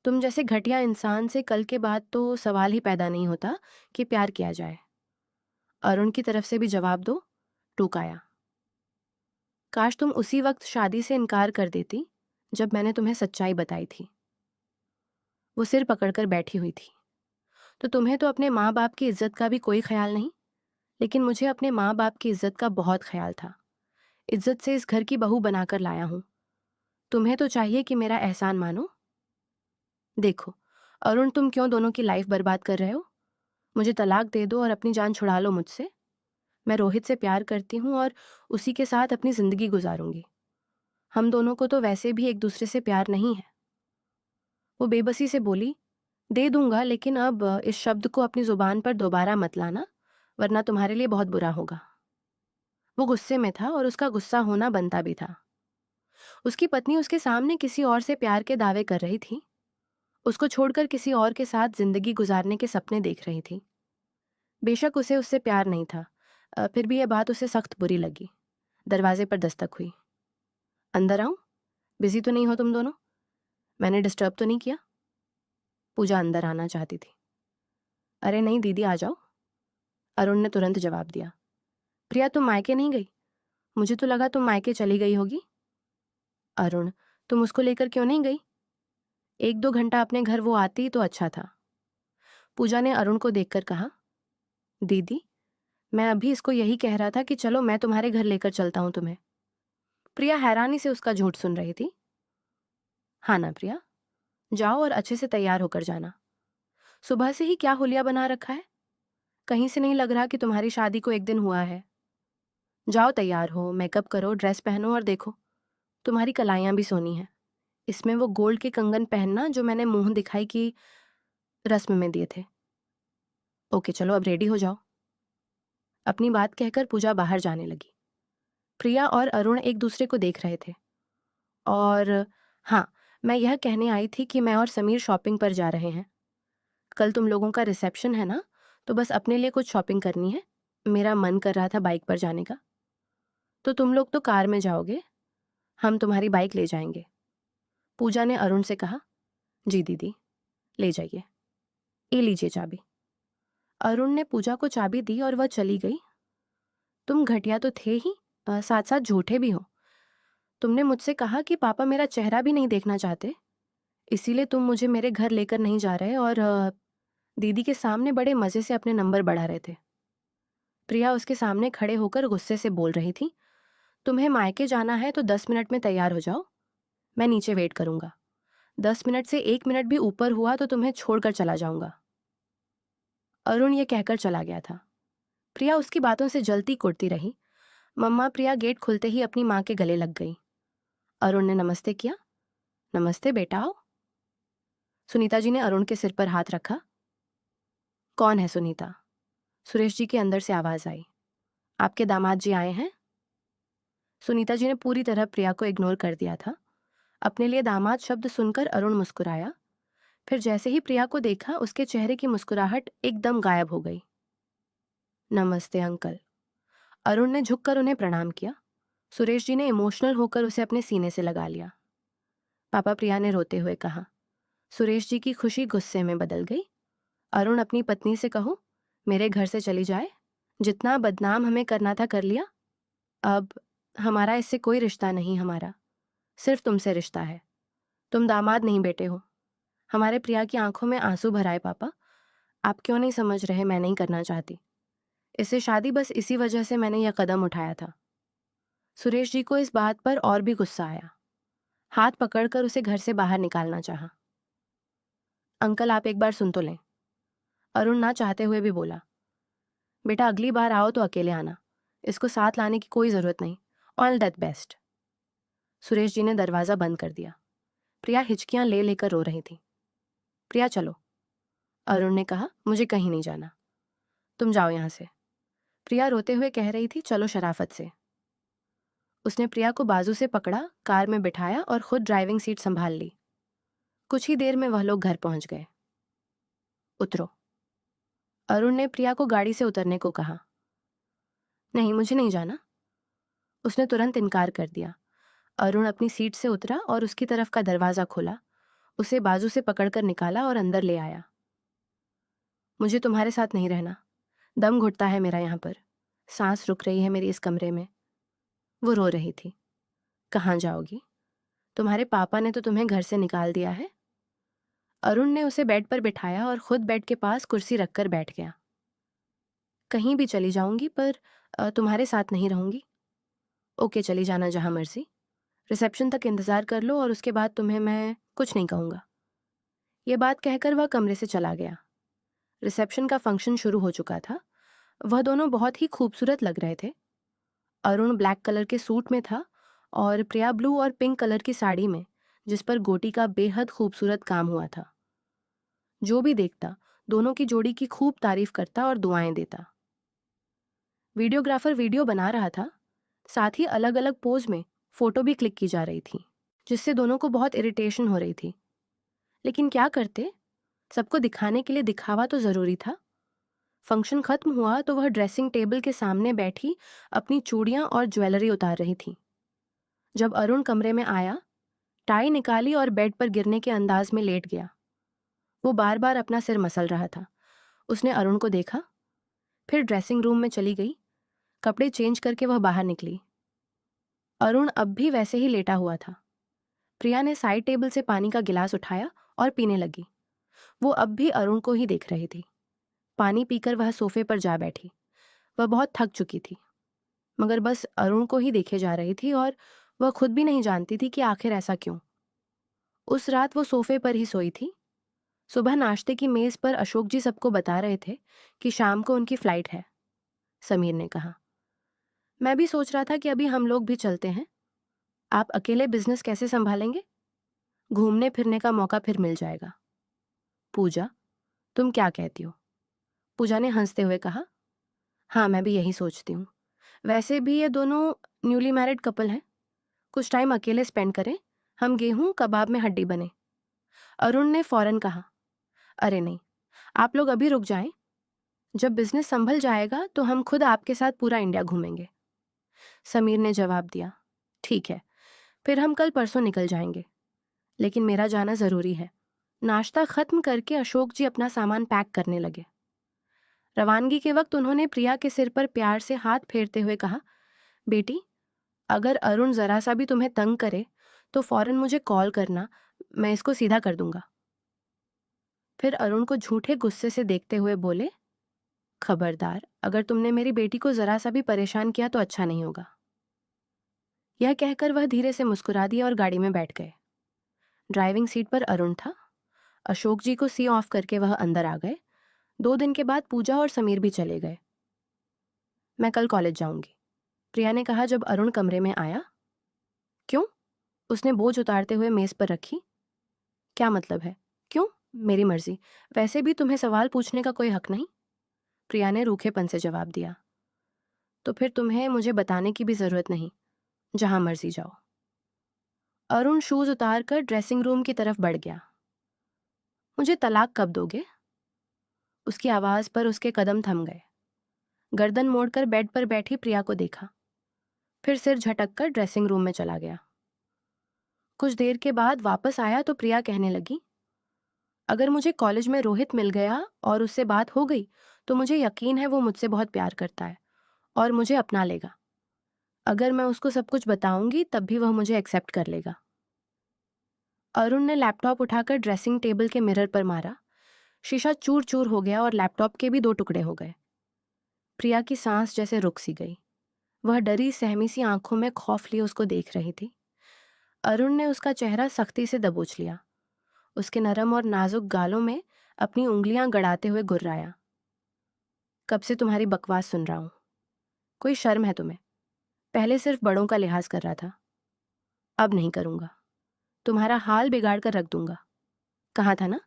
तुम जैसे घटिया इंसान से कल के बाद तो सवाल ही पैदा नहीं होता कि प्यार किया जाए। अरुण की तरफ से भी जवाब दो, टूकाया। काश तुम उसी वक्त शादी से इनकार कर देती जब मैंने तुम्हें सच्चाई बताई थी। वो सिर पकड़कर बैठी हुई थी। तो तुम्हें तो अपने माँ बाप की इज्जत का भी कोई ख्याल नहीं, लेकिन मुझे अपने माँ बाप की इज्जत का बहुत ख्याल था। इज्जत से इस घर की बहू बनाकर लाया हूं। तुम्हें तो चाहिए कि मेरा एहसान मानो। देखो अरुण, तुम क्यों दोनों की लाइफ बर्बाद कर रहे हो? मुझे तलाक दे दो और अपनी जान छुड़ा लो मुझसे। मैं रोहित से प्यार करती हूँ और उसी के साथ अपनी जिंदगी गुजारूंगी। हम दोनों को तो वैसे भी एक दूसरे से प्यार नहीं है। वो बेबसी से बोली, दे दूंगा, लेकिन अब इस शब्द को अपनी जुबान पर दोबारा मत लाना, वरना तुम्हारे लिए बहुत बुरा होगा। वो गुस्से में था और उसका गुस्सा होना बनता भी था। उसकी पत्नी उसके सामने किसी और से प्यार के दावे कर रही थी, उसको छोड़कर किसी और के साथ जिंदगी गुजारने के सपने देख रही थी। बेशक उसे उससे प्यार नहीं था, फिर भी यह बात उसे सख्त बुरी लगी। दरवाजे पर दस्तक हुई। अंदर आऊं? बिजी तो नहीं हो तुम दोनों? मैंने डिस्टर्ब तो नहीं किया? पूजा अंदर आना चाहती थी। अरे नहीं दीदी, आ जाओ, अरुण ने तुरंत जवाब दिया। प्रिया तुम मायके नहीं गई? मुझे तो लगा तुम मायके चली गई होगी। अरुण, तुम उसको लेकर क्यों नहीं गई? 1-2 घंटा अपने घर वो आती तो अच्छा था। पूजा ने अरुण को देखकर कहा। दीदी, मैं अभी इसको यही कह रहा था कि चलो मैं तुम्हारे घर लेकर चलता हूं तुम्हें। प्रिया हैरानी से उसका झूठ सुन रही थी। हाँ ना प्रिया, जाओ और अच्छे से तैयार होकर जाना। सुबह से ही क्या हुलिया बना रखा है? कहीं से नहीं लग रहा कि तुम्हारी शादी को 1 दिन हुआ है। जाओ तैयार हो, मेकअप करो, ड्रेस पहनो और देखो, तुम्हारी कलाइयाँ भी सोनी हैं। इसमें वो गोल्ड के कंगन पहनना जो मैंने मुँह दिखाई की रस्म में दिए थे। ओके चलो अब रेडी हो जाओ। अपनी बात कहकर पूजा बाहर जाने लगी। प्रिया और अरुण एक दूसरे को देख रहे थे। और हाँ, मैं यह कहने आई थी कि मैं और समीर शॉपिंग पर जा रहे हैं। कल तुम लोगों का रिसेप्शन है ना, तो बस अपने लिए कुछ शॉपिंग करनी है। मेरा मन कर रहा था बाइक पर जाने का। तो तुम लोग तो कार में जाओगे, हम तुम्हारी बाइक ले जाएंगे। पूजा ने अरुण से कहा। जी दीदी, ले जाइए। ये लीजिए चाबी। अरुण ने पूजा को चाबी दी और वह चली गई। तुम घटिया तो थे ही, साथ साथ झूठे भी हो। तुमने मुझसे कहा कि पापा मेरा चेहरा भी नहीं देखना चाहते, इसीलिए तुम मुझे मेरे घर लेकर नहीं जा रहे और दीदी के सामने बड़े मज़े से अपने नंबर बढ़ा रहे थे। प्रिया उसके सामने खड़े होकर गुस्से से बोल रही थी। तुम्हें मायके जाना है तो 10 मिनट में तैयार हो जाओ, मैं नीचे वेट करूंगा। 10 मिनट से 1 मिनट भी ऊपर हुआ तो तुम्हें छोड़कर चला जाऊंगा। अरुण ये कहकर चला गया था। प्रिया उसकी बातों से जलती कुड़ती रही। मम्मा प्रिया गेट खुलते ही अपनी माँ के गले लग गई। अरुण ने नमस्ते किया। नमस्ते बेटा, आओ। सुनीता जी ने अरुण के सिर पर हाथ रखा। कौन है सुनीता? सुरेश जी के अंदर से आवाज आई। आपके दामाद जी आए हैं। सुनीता जी ने पूरी तरह प्रिया को इग्नोर कर दिया था। अपने लिए दामाद शब्द सुनकर अरुण मुस्कुराया। फिर जैसे ही प्रिया को देखा, उसके चेहरे की मुस्कुराहट एकदम गायब हो गई। नमस्ते अंकल। अरुण ने झुककर उन्हें प्रणाम किया। सुरेश जी ने इमोशनल होकर उसे अपने सीने से लगा लिया। पापा, प्रिया ने रोते हुए कहा। सुरेश जी की खुशी गुस्से में बदल गई। अरुण अपनी पत्नी से कहो, मेरे घर से चली जाए। जितना बदनाम हमें करना था कर लिया। अब हमारा इससे कोई रिश्ता नहीं, हमारा सिर्फ तुमसे रिश्ता है। तुम दामाद नहीं बेटे हो। हमारे प्रिया की आंखों में आंसू भर आए। पापा, आप क्यों नहीं समझ रहे? मैं नहीं करना चाहती इससे शादी, बस इसी वजह से मैंने यह कदम उठाया था। सुरेश जी को इस बात पर और भी गुस्सा आया। हाथ पकड़कर उसे घर से बाहर निकालना चाहा। अंकल आप एक बार सुन तो लें। अरुण ना चाहते हुए भी बोला। बेटा अगली बार आओ तो अकेले आना, इसको साथ लाने की कोई जरूरत नहीं। All that best. Suresh ji ने दरवाजा बंद कर दिया। प्रिया हिचकियां ले लेकर रो रही थी। प्रिया चलो। अरुण ने कहा, मुझे कहीं नहीं जाना, तुम जाओ यहां से। प्रिया रोते हुए कह रही थी, चलो शराफत से। उसने प्रिया को बाजू से पकड़ा, कार में बिठाया और खुद ड्राइविंग सीट संभाल ली। कुछ ही देर में वह लोग घर पहुंच गए। उतरो। अरुण ने प्रिया को गाड़ी से उतरने को कहा। नहीं, मुझे नहीं जाना। उसने तुरंत इनकार कर दिया। अरुण अपनी सीट से उतरा और उसकी तरफ का दरवाजा खोला, उसे बाजू से पकड़कर निकाला और अंदर ले आया। मुझे तुम्हारे साथ नहीं रहना, दम घुटता है मेरा यहाँ पर, सांस रुक रही है मेरी इस कमरे में। वो रो रही थी। कहाँ जाओगी? तुम्हारे पापा ने तो तुम्हें घर से निकाल दिया है। अरुण ने उसे बेड पर बिठाया और खुद बेड के पास कुर्सी रखकर बैठ गया। कहीं भी चली जाऊंगी, पर तुम्हारे साथ नहीं रहूंगी। ओके, चली जाना जहां मर्जी। रिसेप्शन तक इंतजार कर लो और उसके बाद तुम्हें मैं कुछ नहीं कहूंगा। ये बात कहकर वह कमरे से चला गया। रिसेप्शन का फंक्शन शुरू हो चुका था। वह दोनों बहुत ही खूबसूरत लग रहे थे। अरुण ब्लैक कलर के सूट में था और प्रिया ब्लू और पिंक कलर की साड़ी में, जिस पर गोटी का बेहद खूबसूरत काम हुआ था। जो भी देखता दोनों की जोड़ी की खूब तारीफ करता और दुआएं देता। वीडियोग्राफर वीडियो बना रहा था, साथ ही अलग अलग पोज में फोटो भी क्लिक की जा रही थी, जिससे दोनों को बहुत इरिटेशन हो रही थी। लेकिन क्या करते, सबको दिखाने के लिए दिखावा तो जरूरी था। फंक्शन खत्म हुआ तो वह ड्रेसिंग टेबल के सामने बैठी अपनी चूड़ियां और ज्वेलरी उतार रही थी। जब अरुण कमरे में आया, टाई निकाली और बेड पर गिरने के अंदाज में लेट गया। वो बार बार अपना सिर मसल रहा था। उसने अरुण को देखा, फिर ड्रेसिंग रूम में चली गई। कपड़े चेंज करके वह बाहर निकली। अरुण अब भी वैसे ही लेटा हुआ था। प्रिया ने साइड टेबल से पानी का गिलास उठाया और पीने लगी। वो अब भी अरुण को ही देख रही थी। पानी पीकर वह सोफे पर जा बैठी। वह बहुत थक चुकी थी, मगर बस अरुण को ही देखे जा रही थी और वह खुद भी नहीं जानती थी कि आखिर ऐसा क्यों। उस रात वो सोफे पर ही सोई थी। सुबह नाश्ते की मेज पर अशोक जी सबको बता रहे थे कि शाम को उनकी फ्लाइट है। समीर ने कहा, मैं भी सोच रहा था कि अभी हम लोग भी चलते हैं। आप अकेले बिजनेस कैसे संभालेंगे? घूमने फिरने का मौका फिर मिल जाएगा। पूजा, तुम क्या कहती हो? पूजा ने हंसते हुए कहा, हाँ मैं भी यही सोचती हूँ। वैसे भी ये दोनों न्यूली मैरिड कपल हैं। कुछ टाइम अकेले स्पेंड करें, हम गेहूं कबाब में हड्डी बने। अरुण ने फौरन कहा, अरे नहीं, आप लोग अभी रुक जाएं। जब बिजनेस संभल जाएगा तो हम खुद आपके साथ पूरा इंडिया घूमेंगे। समीर ने जवाब दिया, ठीक है, फिर हम कल परसों निकल जाएंगे, लेकिन मेरा जाना जरूरी है। नाश्ता खत्म करके अशोक जी अपना सामान पैक करने लगे। रवानगी के वक्त उन्होंने प्रिया के सिर पर प्यार से हाथ फेरते हुए कहा, बेटी, अगर अरुण जरा सा भी तुम्हें तंग करे तो फौरन मुझे कॉल करना, मैं इसको सीधा कर दूंगा। फिर अरुण को झूठे गुस्से से देखते हुए बोले, खबरदार, अगर तुमने मेरी बेटी को जरा सा भी परेशान किया तो अच्छा नहीं होगा। यह कहकर वह धीरे से मुस्कुरा दिया और गाड़ी में बैठ गए। ड्राइविंग सीट पर अरुण था। अशोक जी को सी ऑफ करके वह अंदर आ गए। 2 दिन के बाद पूजा और समीर भी चले गए। मैं कल कॉलेज जाऊंगी, प्रिया ने कहा जब अरुण कमरे में आया। क्यों? उसने बोझ उतारते हुए मेज पर रखी। क्या मतलब है? क्यों? मेरी मर्जी। वैसे भी तुम्हें सवाल पूछने का कोई हक नहीं, प्रिया ने रूखेपन से जवाब दिया। तो फिर तुम्हें मुझे बताने की भी जरूरत नहीं, जहां मर्जी जाओ। अरुण शूज उतारकर ड्रेसिंग रूम की तरफ बढ़ गया। मुझे तलाक कब दोगे? उसकी आवाज पर उसके कदम थम गए। गर्दन मोड़कर बेड पर बैठी प्रिया को देखा, फिर सिर झटककर ड्रेसिंग रूम में चला गया। कुछ देर के बाद वापस आया तो प्रिया कहने लगी, अगर मुझे कॉलेज में रोहित मिल गया और उससे बात हो गई तो मुझे यकीन है वो मुझसे बहुत प्यार करता है और मुझे अपना लेगा। अगर मैं उसको सब कुछ बताऊंगी तब भी वह मुझे एक्सेप्ट कर लेगा। अरुण ने लैपटॉप उठाकर ड्रेसिंग टेबल के मिरर पर मारा। शीशा चूर चूर हो गया और लैपटॉप के भी 2 टुकड़े हो गए। प्रिया की सांस जैसे रुक सी गई। वह डरी सहमी सी आंखों में खौफ लिए उसको देख रही थी। अरुण ने उसका चेहरा सख्ती से दबोच लिया। उसके नरम और नाजुक गालों में अपनी उंगलियां गड़ाते हुए गुर्राया, कब से तुम्हारी बकवास सुन रहा हूं। कोई शर्म है तुम्हें? पहले सिर्फ बड़ों का लिहाज कर रहा था, अब नहीं करूंगा। तुम्हारा हाल बिगाड़ कर रख दूंगा। कहा था ना,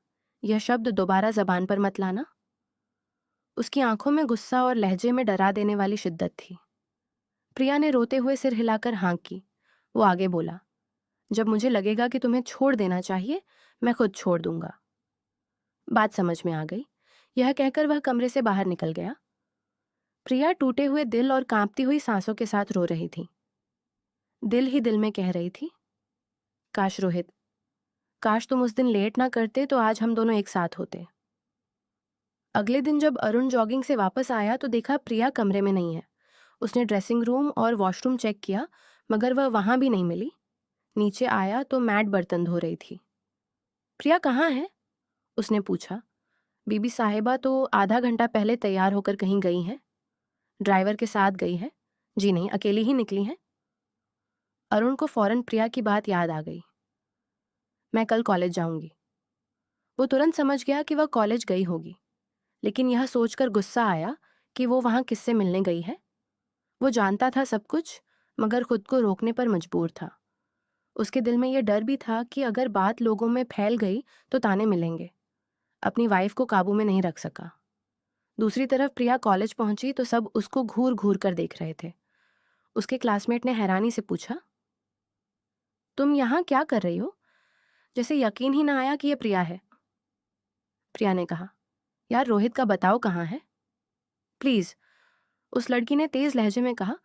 यह शब्द दोबारा जबान पर मत लाना। उसकी आंखों में गुस्सा और लहजे में डरा देने वाली शिद्दत थी। प्रिया ने रोते हुए सिर हिलाकर हाँ की। वो आगे बोला, जब मुझे लगेगा कि तुम्हें छोड़ देना चाहिए मैं खुद छोड़ दूंगा। बात समझ में आ गई, यह कहकर वह कमरे से बाहर निकल गया। प्रिया टूटे हुए दिल और कांपती हुई सांसों के साथ रो रही थी। दिल ही दिल में कह रही थी, काश रोहित, काश तुम उस दिन लेट ना करते तो आज हम दोनों एक साथ होते। अगले दिन जब अरुण जॉगिंग से वापस आया तो देखा प्रिया कमरे में नहीं है। उसने ड्रेसिंग रूम और वॉशरूम चेक किया, मगर वह वहां भी नहीं मिली। नीचे आया तो मैट बर्तन धो रही थी। प्रिया कहाँ है? उसने पूछा। बीबी साहिबा तो आधा घंटा पहले तैयार होकर कहीं गई हैं। ड्राइवर के साथ गई है। जी नहीं, अकेली ही निकली हैं। अरुण को फौरन प्रिया की बात याद आ गई। मैं कल कॉलेज जाऊंगी। वो तुरंत समझ गया कि वह कॉलेज गई होगी, लेकिन यह सोचकर गुस्सा आया कि वो वहां किससे मिलने गई है। वो जानता था सब कुछ, मगर खुद को रोकने पर मजबूर था। उसके दिल में यह डर भी था कि अगर बात लोगों में फैल गई तो ताने मिलेंगे। अपनी वाइफ को काबू में नहीं रख सका। दूसरी तरफ प्रिया कॉलेज पहुंची तो सब उसको घूर घूर कर देख रहे थे। उसके क्लासमेट ने हैरानी से पूछा, तुम यहाँ क्या कर रही हो? जैसे यकीन ही ना आया कि यह प्रिया है। प्रिया ने कहा, यार रोहित का बताओ कहाँ है प्लीज। उस लड़की ने तेज लहजे में कहा,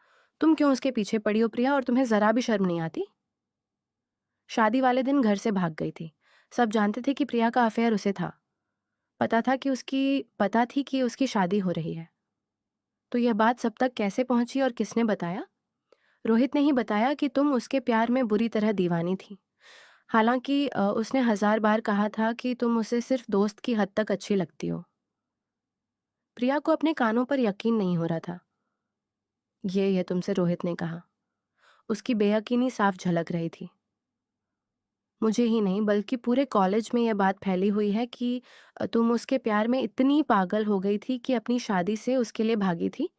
तुम क्यों उसके पीछे पड़ी हो प्रिया, और तुम्हें जरा भी शर्म नहीं आती? शादी वाले दिन घर से भाग गई थी। सब जानते थे कि प्रिया का अफेयर उसे था। पता थी कि उसकी शादी हो रही है। तो यह बात सब तक कैसे पहुंची और किसने बताया? रोहित ने ही बताया कि तुम उसके प्यार में बुरी तरह दीवानी थी। हालांकि उसने 1000 बार कहा था कि तुम उसे सिर्फ दोस्त की हद तक अच्छी लगती हो। प्रिया को अपने कानों पर यकीन नहीं हो रहा था। ये तुमसे रोहित ने कहा। उसकी बेयकीनी साफ झलक रही थी। मुझे ही नहीं बल्कि पूरे कॉलेज में यह बात फैली हुई है कि तुम उसके प्यार में इतनी पागल हो गई थी कि अपनी शादी से उसके लिए भागी थी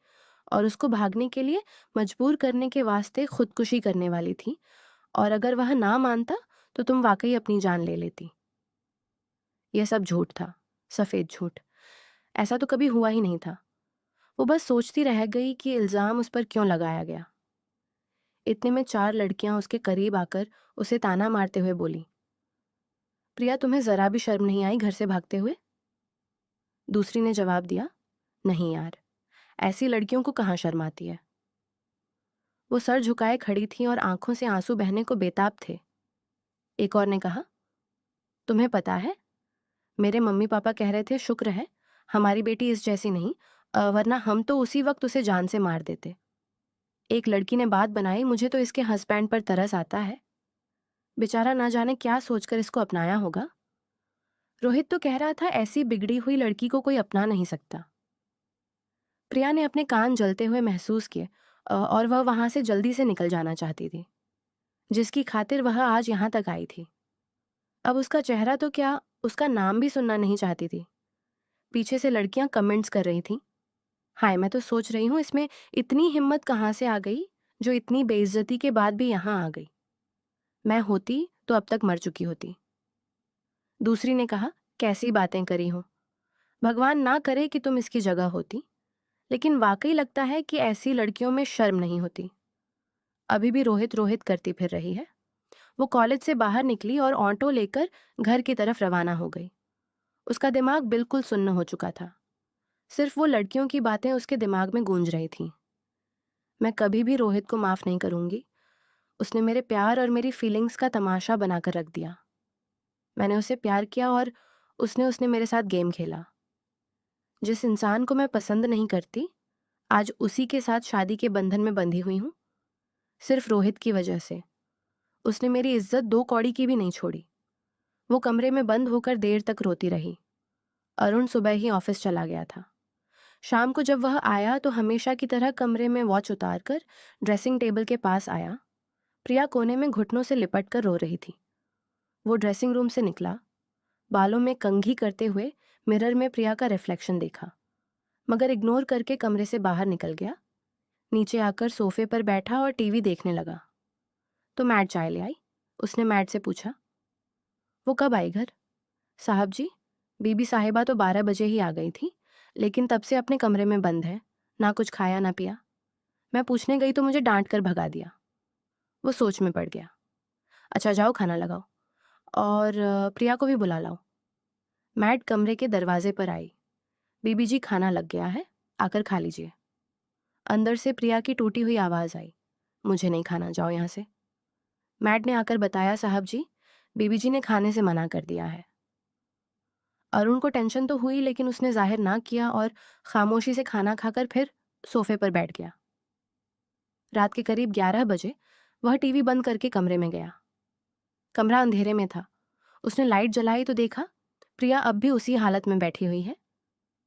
और उसको भागने के लिए मजबूर करने के वास्ते खुदकुशी करने वाली थी, और अगर वह ना मानता तो तुम वाकई अपनी जान ले लेती। यह सब झूठ था, सफ़ेद झूठ। ऐसा तो कभी हुआ ही नहीं था। वो बस सोचती रह गई कि इल्ज़ाम उस पर क्यों लगाया गया। इतने में 4 लड़कियां उसके करीब आकर उसे ताना मारते हुए बोली, प्रिया तुम्हें ज़रा भी शर्म नहीं आई घर से भागते हुए? दूसरी ने जवाब दिया, नहीं यार, ऐसी लड़कियों को कहाँ शर्म आती है। वो सर झुकाए खड़ी थी और आंखों से आंसू बहने को बेताब थे। एक और ने कहा, तुम्हें पता है, मेरे मम्मी पापा कह रहे थे शुक्र है हमारी बेटी इस जैसी नहीं, वरना हम तो उसी वक्त उसे जान से मार देते। एक लड़की ने बात बनाई, मुझे तो इसके हस्बैंड पर तरस आता है। बेचारा ना जाने क्या सोचकर इसको अपनाया होगा। रोहित तो कह रहा था ऐसी बिगड़ी हुई लड़की को कोई अपना नहीं सकता। प्रिया ने अपने कान जलते हुए महसूस किए, और वह वहां से जल्दी से निकल जाना चाहती थी, जिसकी खातिर वह आज यहाँ तक आई थी। अब उसका चेहरा तो क्या, उसका नाम भी सुनना नहीं चाहती थी। पीछे से लड़कियां कमेंट्स कर रही थीं, हाय मैं तो सोच रही हूँ इसमें इतनी हिम्मत कहाँ से आ गई जो इतनी बेइज्जती के बाद भी यहाँ आ गई। मैं होती तो अब तक मर चुकी होती। दूसरी ने कहा, कैसी बातें करी हो, भगवान ना करे कि तुम इसकी जगह होती, लेकिन वाकई लगता है कि ऐसी लड़कियों में शर्म नहीं होती। अभी भी रोहित रोहित करती फिर रही है। वो कॉलेज से बाहर निकली और ऑटो लेकर घर की तरफ रवाना हो गई। उसका दिमाग बिल्कुल सुन्न हो चुका था। सिर्फ वो लड़कियों की बातें उसके दिमाग में गूंज रही थीं। मैं कभी भी रोहित को माफ़ नहीं करूंगी। उसने मेरे प्यार और मेरी फीलिंग्स का तमाशा बनाकर रख दिया। मैंने उसे प्यार किया और उसने उसने मेरे साथ गेम खेला। जिस इंसान को मैं पसंद नहीं करती, आज उसी के साथ शादी के बंधन में बंधी हुई हूँ, सिर्फ रोहित की वजह से। उसने मेरी इज्जत 2 कौड़ी की भी नहीं छोड़ी। वो कमरे में बंद होकर देर तक रोती रही। अरुण सुबह ही ऑफिस चला गया था। शाम को जब वह आया तो हमेशा की तरह कमरे में वॉच उतारकर ड्रेसिंग टेबल के पास आया। प्रिया कोने में घुटनों से लिपट कर रो रही थी। वो ड्रेसिंग रूम से निकला, बालों में कंघी करते हुए मिरर में प्रिया का रिफ्लेक्शन देखा, मगर इग्नोर करके कमरे से बाहर निकल गया। नीचे आकर सोफे पर बैठा और टीवी देखने लगा। तो मैट चाय ले आई? उसने मैट से पूछा। वो कब आई घर? साहब जी, बीबी साहिबा तो 12 बजे ही आ गई थी, लेकिन तब से अपने कमरे में बंद है, ना कुछ खाया ना पिया। मैं पूछने गई तो मुझे डांट कर भगा दिया। वो सोच में पड़ गया। अच्छा जाओ खाना लगाओ, और प्रिया को भी बुला लाओ। मैट कमरे के दरवाजे पर आई। बीबी जी खाना लग गया है, आकर खा लीजिए। अंदर से प्रिया की टूटी हुई आवाज़ आई, मुझे नहीं खाना, जाओ यहाँ से। मैट ने आकर बताया, साहब जी, बीबी जी ने खाने से मना कर दिया है। अरुण को टेंशन तो हुई, लेकिन उसने जाहिर ना किया और खामोशी से खाना खाकर फिर सोफे पर बैठ गया। रात के करीब 11 बजे वह टीवी बंद करके कमरे में गया। कमरा अंधेरे में था। उसने लाइट जलाई तो देखा प्रिया अब भी उसी हालत में बैठी हुई है।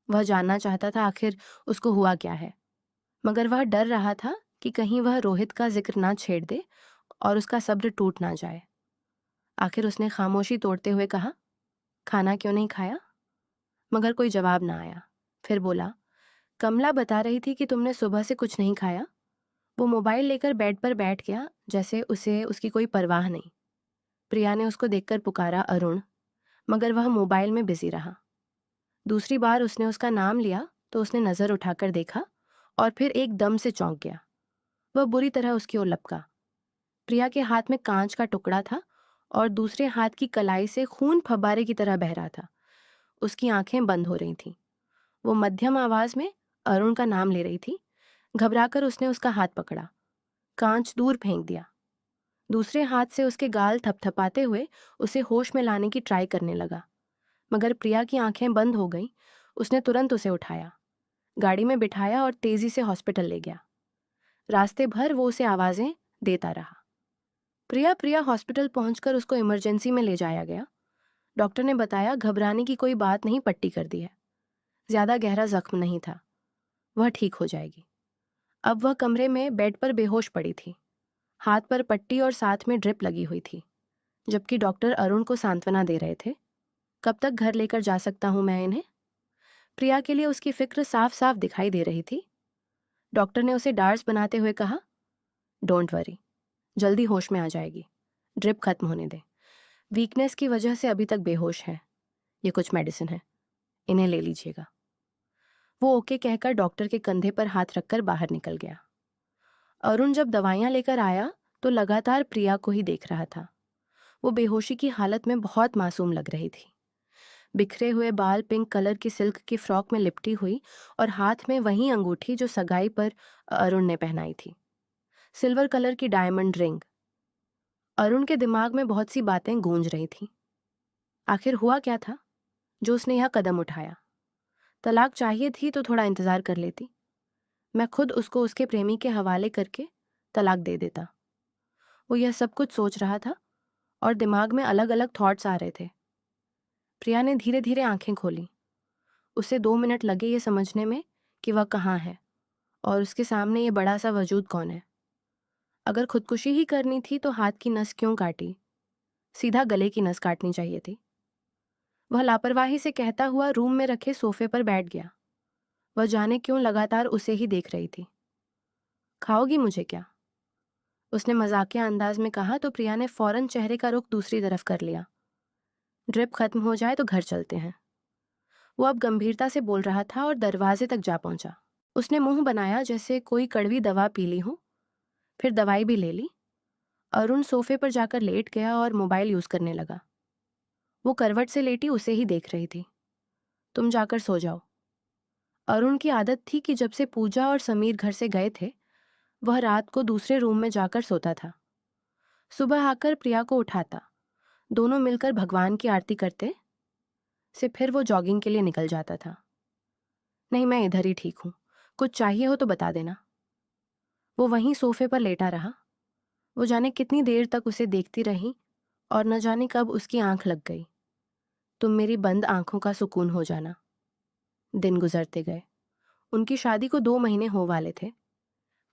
वह जानना चाहता था आखिर उसको हुआ क्या है, मगर वह डर रहा था कि कहीं वह रोहित का जिक्र ना छेड़ दे और उसका सब्र टूट ना जाए। आखिर उसने खामोशी तोड़ते हुए कहा, खाना क्यों नहीं खाया? मगर कोई जवाब ना आया। फिर बोला, कमला बता रही थी कि तुमने सुबह से कुछ नहीं खाया। वो मोबाइल लेकर बेड पर बैठ गया, जैसे उसे उसकी कोई परवाह नहीं। प्रिया ने उसको देखकर पुकारा, अरुण, मगर वह मोबाइल में बिजी रहा। दूसरी बार उसने उसका नाम लिया तो उसने नज़र उठाकर देखा और फिर एकदम से चौंक गया। वह बुरी तरह उसकी ओर लपका। प्रिया के हाथ में कांच का टुकड़ा था और दूसरे हाथ की कलाई से खून फब्बारे की तरह बह रहा था। उसकी आंखें बंद हो रही थीं। वो मध्यम आवाज में अरुण का नाम ले रही थी। घबराकर उसने उसका हाथ पकड़ा, कांच दूर फेंक दिया। दूसरे हाथ से उसके गाल थपथपाते हुए उसे होश में लाने की ट्राई करने लगा, मगर प्रिया की आंखें बंद हो गईं। उसने तुरंत उसे उठाया, गाड़ी में बिठाया और तेजी से हॉस्पिटल ले गया। रास्ते भर वो उसे आवाजें देता रहा। प्रिया प्रिया हॉस्पिटल पहुंचकर उसको इमरजेंसी में ले जाया गया। डॉक्टर ने बताया, घबराने की कोई बात नहीं, पट्टी कर दी है, ज्यादा गहरा जख्म नहीं था, वह ठीक हो जाएगी। अब वह कमरे में बेड पर बेहोश पड़ी थी। हाथ पर पट्टी और साथ में ड्रिप लगी हुई थी। जबकि डॉक्टर अरुण को सांत्वना दे रहे थे। कब तक घर लेकर जा सकता हूं मैं इन्हें? प्रिया के लिए उसकी फिक्र साफ साफ दिखाई दे रही थी। डॉक्टर ने उसे डार्स बनाते हुए कहा, डोंट वरी, जल्दी होश में आ जाएगी। ड्रिप खत्म होने दे। वीकनेस की वजह से अभी तक बेहोश है। ये कुछ मेडिसिन है, इन्हें ले लीजिएगा। वो ओके कहकर डॉक्टर के कंधे पर हाथ रखकर बाहर निकल गया। अरुण जब दवाइयां लेकर आया तो लगातार प्रिया को ही देख रहा था। वो बेहोशी की हालत में बहुत मासूम लग रही थी। बिखरे हुए बाल पिंक कलर की सिल्क की फ्रॉक में लिपटी हुई और हाथ में वही अंगूठी जो सगाई पर अरुण ने पहनाई थी, सिल्वर कलर की डायमंड रिंग। अरुण के दिमाग में बहुत सी बातें गूंज रही थीं। आखिर हुआ क्या था जो उसने यह कदम उठाया? तलाक चाहिए थी तो थोड़ा इंतजार कर लेती। मैं खुद उसको उसके प्रेमी के हवाले करके तलाक दे देता। वो यह सब कुछ सोच रहा था और दिमाग में अलग अलग थॉट्स आ रहे थे। प्रिया ने धीरे धीरे आंखें खोली। उसे 2 मिनट लगे ये समझने में कि वह कहाँ है और उसके सामने ये बड़ा सा वजूद कौन है। अगर खुदकुशी ही करनी थी तो हाथ की नस क्यों काटी? सीधा गले की नस काटनी चाहिए थी। वह लापरवाही से कहता हुआ रूम में रखे सोफे पर बैठ गया। वह जाने क्यों लगातार उसे ही देख रही थी। खाओगी मुझे क्या? उसने मजाकिया अंदाज में कहा तो प्रिया ने फौरन चेहरे का रुख दूसरी तरफ कर लिया। ड्रिप खत्म हो जाए तो घर चलते हैं। वो अब गंभीरता से बोल रहा था और दरवाजे तक जा पहुंचा। उसने मुंह बनाया जैसे कोई कड़वी दवा पी ली हो, फिर दवाई भी ले ली। अरुण सोफे पर जाकर लेट गया और मोबाइल यूज करने लगा। वो करवट से लेटी उसे ही देख रही थी। तुम जाकर सो जाओ। अरुण की आदत थी कि जब से पूजा और समीर घर से गए थे वह रात को दूसरे रूम में जाकर सोता था। सुबह आकर प्रिया को उठाता, दोनों मिलकर भगवान की आरती करते, से फिर वो जॉगिंग के लिए निकल जाता था। नहीं, मैं इधर ही ठीक हूँ, कुछ चाहिए हो तो बता देना। वो वहीं सोफे पर लेटा रहा। वो जाने कितनी देर तक उसे देखती रही और न जाने कब उसकी आंख लग गई। तुम मेरी बंद आंखों का सुकून हो जाना। दिन गुजरते गए। उनकी शादी को 2 महीने हो वाले थे।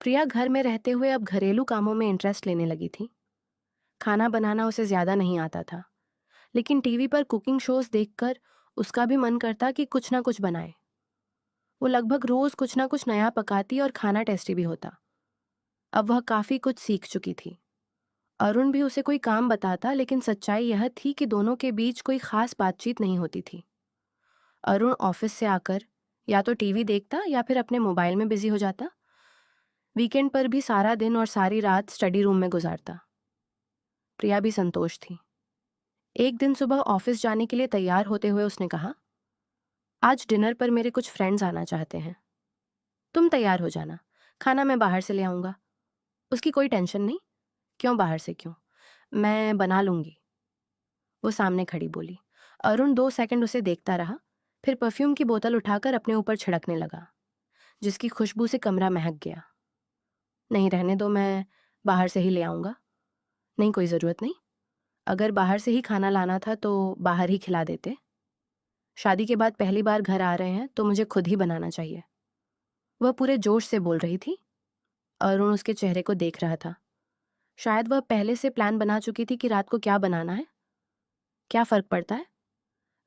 प्रिया घर में रहते हुए अब घरेलू कामों में इंटरेस्ट लेने लगी थी। खाना बनाना उसे ज्यादा नहीं आता था, लेकिन टीवी पर कुकिंग शोज देखकर उसका भी मन करता कि कुछ ना कुछ बनाए। वो लगभग रोज कुछ ना कुछ नया पकाती और खाना टेस्टी भी होता। अब वह काफी कुछ सीख चुकी थी। अरुण भी उसे कोई काम बताता, लेकिन सच्चाई यह थी कि दोनों के बीच कोई खास बातचीत नहीं होती थी। अरुण ऑफिस से आकर या तो टीवी देखता या फिर अपने मोबाइल में बिजी हो जाता। वीकेंड पर भी सारा दिन और सारी रात स्टडी रूम में गुजारता। प्रिया भी संतोष थी। एक दिन सुबह ऑफिस जाने के लिए तैयार होते हुए उसने कहा, आज डिनर पर मेरे कुछ फ्रेंड्स आना चाहते हैं। तुम तैयार हो जाना, खाना मैं बाहर से ले आऊंगा। उसकी कोई टेंशन नहीं। क्यों बाहर से क्यों, मैं बना लूंगी, वो सामने खड़ी बोली। अरुण 2 सेकंड उसे देखता रहा, फिर परफ्यूम की बोतल उठाकर अपने ऊपर छिड़कने लगा, जिसकी खुशबू से कमरा महक गया। नहीं, रहने दो, मैं बाहर से ही ले आऊंगा। नहीं, कोई ज़रूरत नहीं। अगर बाहर से ही खाना लाना था तो बाहर ही खिला देते। शादी के बाद पहली बार घर आ रहे हैं तो मुझे खुद ही बनाना चाहिए। वह पूरे जोश से बोल रही थी। अरुण उसके चेहरे को देख रहा था। शायद वह पहले से प्लान बना चुकी थी कि रात को क्या बनाना है। क्या फ़र्क पड़ता है,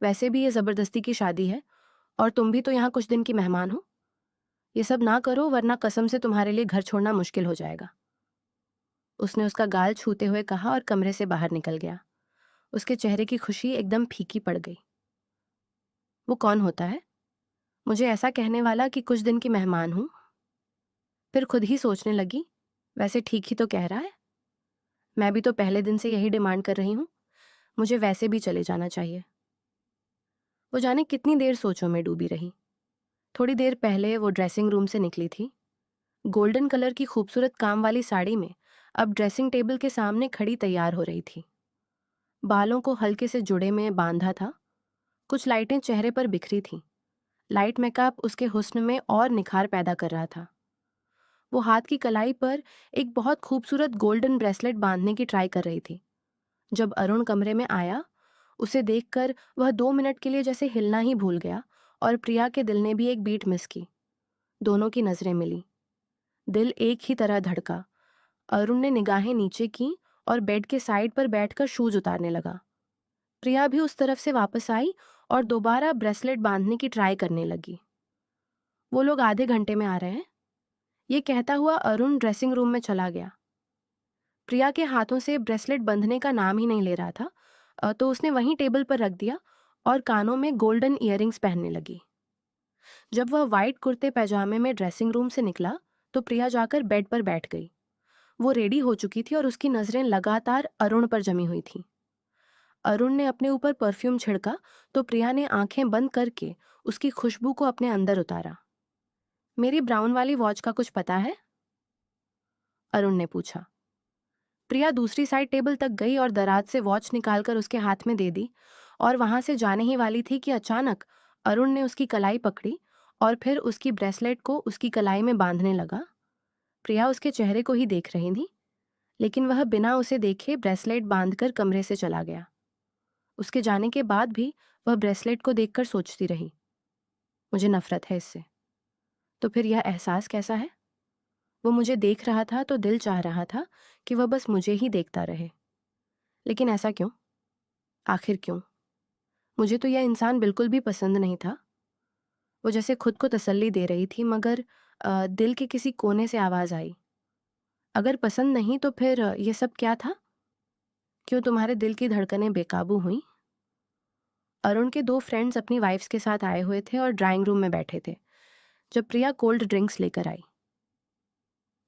वैसे भी ये ज़बरदस्ती की शादी है और तुम भी तो यहाँ कुछ दिन की मेहमान हो। ये सब ना करो वरना कसम से तुम्हारे लिए घर छोड़ना मुश्किल हो जाएगा। उसने उसका गाल छूते हुए कहा और कमरे से बाहर निकल गया। उसके चेहरे की खुशी एकदम फीकी पड़ गई। वो कौन होता है मुझे ऐसा कहने वाला कि कुछ दिन की मेहमान हूं? फिर खुद ही सोचने लगी, वैसे ठीक ही तो कह रहा है। मैं भी तो पहले दिन से यही डिमांड कर रही हूं, मुझे वैसे भी चले जाना चाहिए। वो जाने कितनी देर सोचों में डूबी रही। थोड़ी देर पहले वो ड्रेसिंग रूम से निकली थी। गोल्डन कलर की खूबसूरत काम वाली साड़ी में अब ड्रेसिंग टेबल के सामने खड़ी तैयार हो रही थी। बालों को हल्के से जुड़े में बांधा था। कुछ लाइटें चेहरे पर बिखरी थीं। लाइट मेकअप उसके हुस्न में और निखार पैदा कर रहा था। वो हाथ की कलाई पर एक बहुत खूबसूरत गोल्डन ब्रेसलेट बांधने की ट्राई कर रही थी। जब अरुण कमरे में आया, उसे देखकर वह 2 मिनट के लिए जैसे हिलना ही भूल गया और प्रिया के दिल ने भी एक बीट मिस की। दोनों की नजरें मिली। दिल एक ही तरह धड़का। अरुण ने निगाहें नीचे की और बेड के साइड पर बैठकर शूज उतारने लगा। प्रिया भी उस तरफ से वापस आई और दोबारा ब्रेसलेट बांधने की ट्राई करने लगी। वो लोग आधे घंटे में आ रहे हैं, ये कहता हुआ अरुण ड्रेसिंग रूम में चला गया। प्रिया के हाथों से ब्रेसलेट बंधने का नाम ही नहीं ले रहा था, तो उसने वहीं टेबल पर रख दिया और कानों में गोल्डन इयररिंग्स पहनने लगी। जब वह वाइट कुर्ते पैजामे में ड्रेसिंग रूम से निकला तो प्रिया जाकर बेड पर बैठ गई। वो रेडी हो चुकी थी और उसकी नजरें लगातार अरुण पर जमी हुई थीं। अरुण ने अपने ऊपर परफ्यूम छिड़का तो प्रिया ने आंखें बंद करके उसकी खुशबू को अपने अंदर उतारा। मेरी ब्राउन वाली वॉच का कुछ पता है? अरुण ने पूछा। प्रिया दूसरी साइड टेबल तक गई और दराज से वॉच निकालकर उसके हाथ में दे दी और वहां से जाने ही वाली थी कि अचानक अरुण ने उसकी कलाई पकड़ी और फिर उसकी ब्रेसलेट को उसकी कलाई में बांधने लगा। प्रिया उसके चेहरे को ही देख रही थी, लेकिन वह बिना उसे देखे ब्रेसलेट बांधकर कमरे से चला गया। उसके जाने के बाद भी वह ब्रेसलेट को देखकर सोचती रही, मुझे नफरत है इससे। तो फिर यह एहसास कैसा है? वो मुझे देख रहा था तो दिल चाह रहा था कि वह बस मुझे ही देखता रहे, लेकिन ऐसा क्यों? आखिर क्यों? मुझे तो यह इंसान बिल्कुल भी पसंद नहीं था। वो जैसे खुद को तसल्ली दे रही थी, मगर दिल के किसी कोने से आवाज आई, अगर पसंद नहीं तो फिर ये सब क्या था? क्यों तुम्हारे दिल की धड़कनें बेकाबू हुई? अरुण के 2 फ्रेंड्स अपनी वाइफ्स के साथ आए हुए थे और ड्राइंग रूम में बैठे थे जब प्रिया कोल्ड ड्रिंक्स लेकर आई।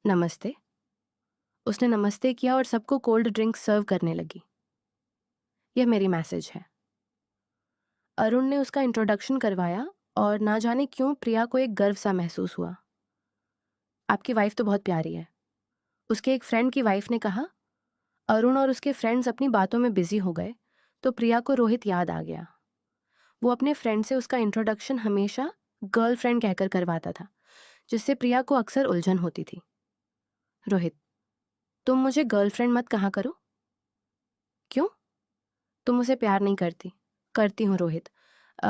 नमस्ते। उसने नमस्ते किया और सबको कोल्ड ड्रिंक्स सर्व करने लगी। यह मेरी मैसेज है। अरुण ने उसका इंट्रोडक्शन करवाया और ना जाने क्यों प्रिया को एक गर्व सा महसूस हुआ। आपकी वाइफ तो बहुत प्यारी है, उसके एक फ्रेंड की वाइफ ने कहा। अरुण और उसके फ्रेंड्स अपनी बातों में बिजी हो गए तो प्रिया को रोहित याद आ गया। वो अपने फ्रेंड से उसका इंट्रोडक्शन हमेशा गर्लफ्रेंड कहकर करवाता था, जिससे प्रिया को अक्सर उलझन होती थी। रोहित, तुम मुझे गर्लफ्रेंड मत कहा करो। क्यों? तुम उसे प्यार नहीं करती? करती हूँ रोहित,